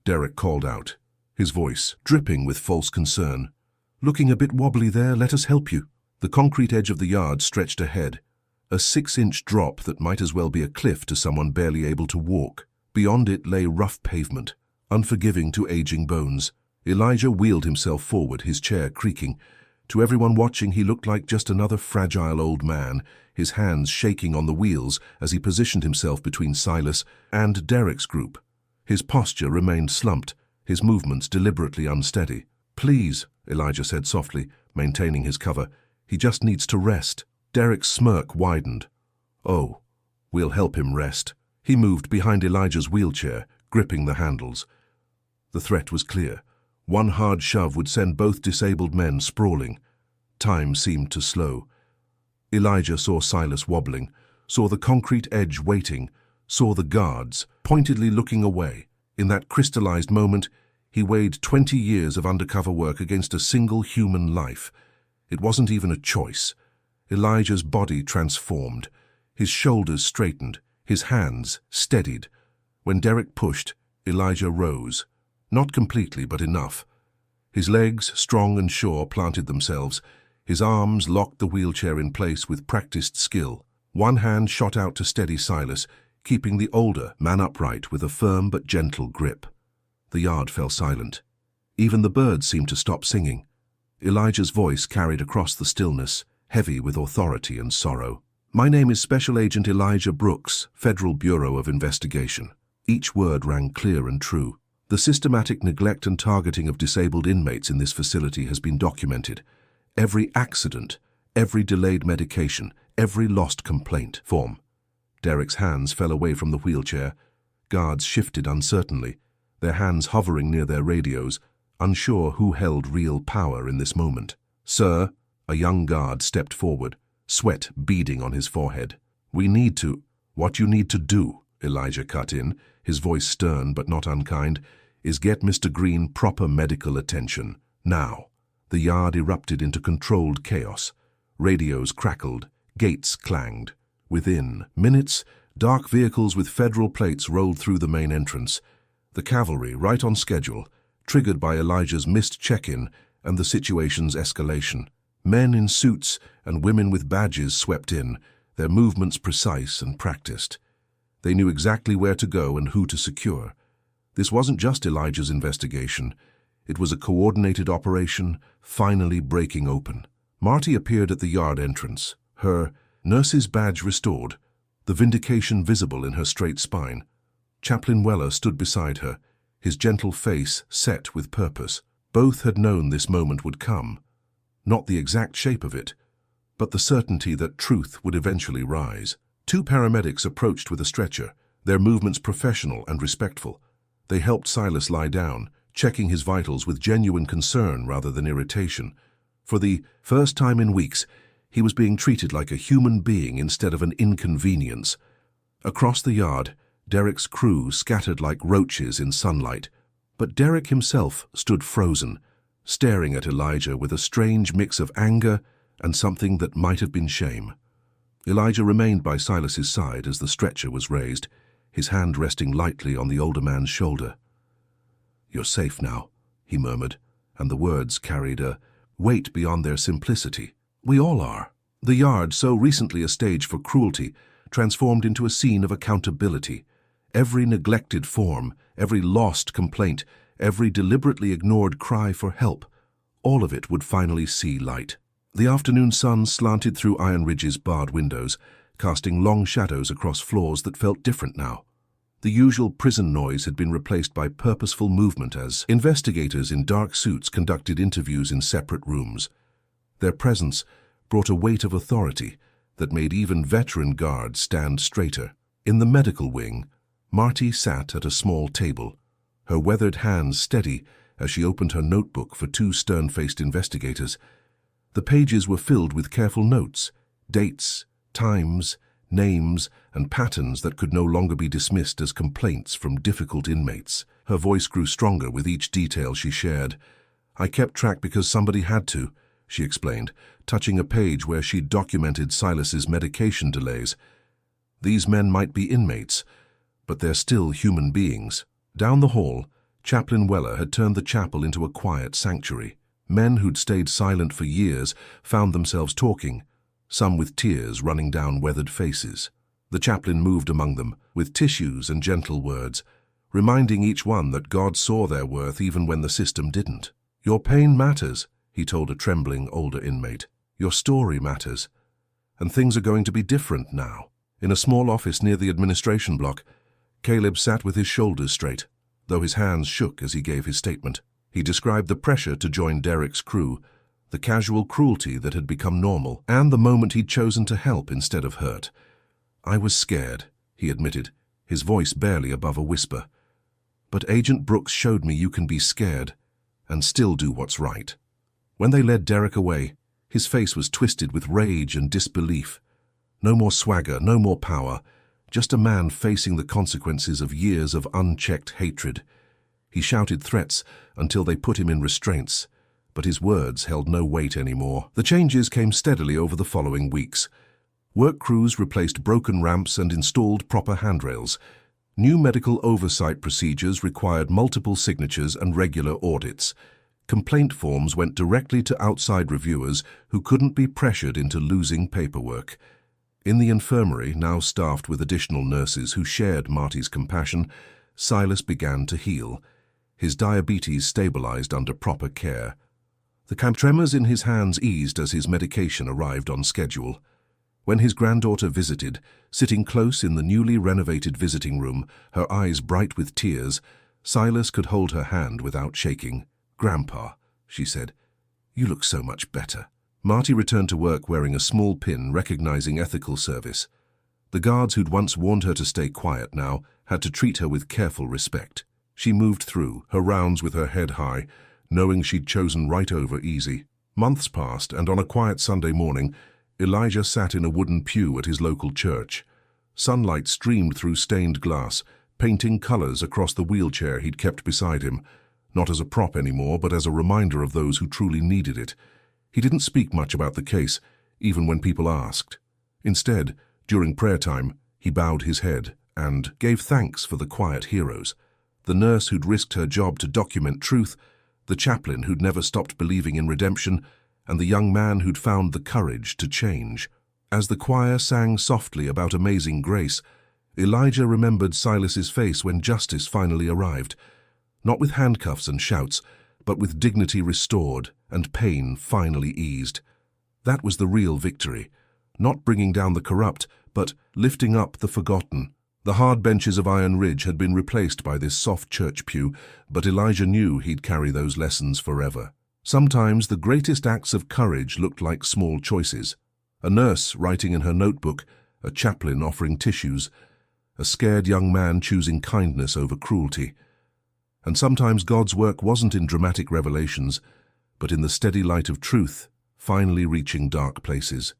A: Derek called out, his voice dripping with false concern. "Looking a bit wobbly there, let us help you." The concrete edge of the yard stretched ahead, a 6-inch drop that might as well be a cliff to someone barely able to walk. Beyond it lay rough pavement, unforgiving to aging bones. Elijah wheeled himself forward, his chair creaking. To everyone watching, he looked like just another fragile old man, his hands shaking on the wheels as he positioned himself between Silas and Derek's group. His posture remained slumped, his movements deliberately unsteady. "Please," Elijah said softly, maintaining his cover, "he just needs to rest." Derek's smirk widened. "Oh, we'll help him rest." He moved behind Elijah's wheelchair, gripping the handles. The threat was clear. One hard shove would send both disabled men sprawling. Time seemed to slow. Elijah saw Silas wobbling, saw the concrete edge waiting, saw the guards pointedly looking away. In that crystallized moment, he weighed 20 years of undercover work against a single human life. It wasn't even a choice. Elijah's body transformed. His shoulders straightened, his hands steadied. When Derek pushed, Elijah rose. Not completely, but enough. His legs, strong and sure, planted themselves. His arms locked the wheelchair in place with practiced skill. One hand shot out to steady Silas, keeping the older man upright with a firm but gentle grip. The yard fell silent. Even the birds seemed to stop singing. Elijah's voice carried across the stillness, heavy with authority and sorrow. "My name is Special Agent Elijah Brooks, Federal Bureau of Investigation." Each word rang clear and true. "The systematic neglect and targeting of disabled inmates in this facility has been documented. Every accident, every delayed medication, every lost complaint form." Derek's hands fell away from the wheelchair. Guards shifted uncertainly, their hands hovering near their radios, unsure who held real power in this moment. "Sir," a young guard stepped forward, sweat beading on his forehead. "We need to—" "What you need to do," Elijah cut in, his voice stern but not unkind, "is get Mr. Green proper medical attention. Now." The yard erupted into controlled chaos. Radios crackled, gates clanged. Within minutes, dark vehicles with federal plates rolled through the main entrance. The cavalry, right on schedule, triggered by Elijah's missed check-in and the situation's escalation. Men in suits and women with badges swept in, their movements precise and practiced. They knew exactly where to go and who to secure. This wasn't just Elijah's investigation. It was a coordinated operation, finally breaking open. Marty appeared at the yard entrance, her nurse's badge restored, the vindication visible in her straight spine. Chaplain Weller stood beside her, his gentle face set with purpose. Both had known this moment would come. Not the exact shape of it, but the certainty that truth would eventually rise. Two paramedics approached with a stretcher, their movements professional and respectful. They helped Silas lie down, checking his vitals with genuine concern rather than irritation. For the first time in weeks, he was being treated like a human being instead of an inconvenience. Across the yard, Derek's crew scattered like roaches in sunlight, but Derek himself stood frozen, staring at Elijah with a strange mix of anger and something that might have been shame. Elijah remained by Silas's side as the stretcher was raised, his hand resting lightly on the older man's shoulder. "You're safe now," he murmured, and the words carried a weight beyond their simplicity. "We all are." The yard, so recently a stage for cruelty, transformed into a scene of accountability. Every neglected form, every lost complaint, every deliberately ignored cry for help, all of it would finally see light. The afternoon sun slanted through Iron Ridge's barred windows, casting long shadows across floors that felt different now. The usual prison noise had been replaced by purposeful movement as investigators in dark suits conducted interviews in separate rooms. Their presence brought a weight of authority that made even veteran guards stand straighter. In the medical wing, Marty sat at a small table, her weathered hands steady as she opened her notebook for two stern-faced investigators. The pages were filled with careful notes, dates, times, names and patterns that could no longer be dismissed as complaints from difficult inmates. Her voice grew stronger with each detail she shared. "I kept track because somebody had to," she explained, touching a page where she'd documented Silas's medication delays. "These men might be inmates, but they're still human beings." Down the hall, Chaplain Weller had turned the chapel into a quiet sanctuary. Men who'd stayed silent for years found themselves talking, some with tears running down weathered faces. The chaplain moved among them, with tissues and gentle words, reminding each one that God saw their worth even when the system didn't. "Your pain matters," he told a trembling older inmate. "Your story matters. And things are going to be different now." In a small office near the administration block, Caleb sat with his shoulders straight, though his hands shook as he gave his statement. He described the pressure to join Derek's crew, the casual cruelty that had become normal, and the moment he'd chosen to help instead of hurt. "I was scared," he admitted, his voice barely above a whisper. "But Agent Brooks showed me you can be scared and still do what's right." When they led Derek away, his face was twisted with rage and disbelief. No more swagger, no more power, just a man facing the consequences of years of unchecked hatred. He shouted threats until they put him in restraints, but his words held no weight anymore. The changes came steadily over the following weeks. Work crews replaced broken ramps and installed proper handrails. New medical oversight procedures required multiple signatures and regular audits. Complaint forms went directly to outside reviewers who couldn't be pressured into losing paperwork. In the infirmary, now staffed with additional nurses who shared Marty's compassion, Silas began to heal. His diabetes stabilized under proper care. The tremors in his hands eased as his medication arrived on schedule. When his granddaughter visited, sitting close in the newly renovated visiting room, her eyes bright with tears, Silas could hold her hand without shaking. "Grandpa," she said, "you look so much better." Marty returned to work wearing a small pin recognizing ethical service. The guards who'd once warned her to stay quiet now had to treat her with careful respect. She moved through her rounds with her head high, knowing she'd chosen right over easy. Months passed, and on a quiet Sunday morning, Elijah sat in a wooden pew at his local church. Sunlight streamed through stained glass, painting colors across the wheelchair he'd kept beside him, not as a prop anymore, but as a reminder of those who truly needed it. He didn't speak much about the case, even when people asked. Instead, during prayer time, he bowed his head and gave thanks for the quiet heroes. The nurse who'd risked her job to document truth, the chaplain who'd never stopped believing in redemption, and the young man who'd found the courage to change. As the choir sang softly about amazing grace, Elijah remembered Silas's face when justice finally arrived, not with handcuffs and shouts, but with dignity restored and pain finally eased. That was the real victory, not bringing down the corrupt, but lifting up the forgotten. The hard benches of Iron Ridge had been replaced by this soft church pew, but Elijah knew he'd carry those lessons forever. Sometimes the greatest acts of courage looked like small choices. A nurse writing in her notebook, a chaplain offering tissues, a scared young man choosing kindness over cruelty. And sometimes God's work wasn't in dramatic revelations, but in the steady light of truth, finally reaching dark places.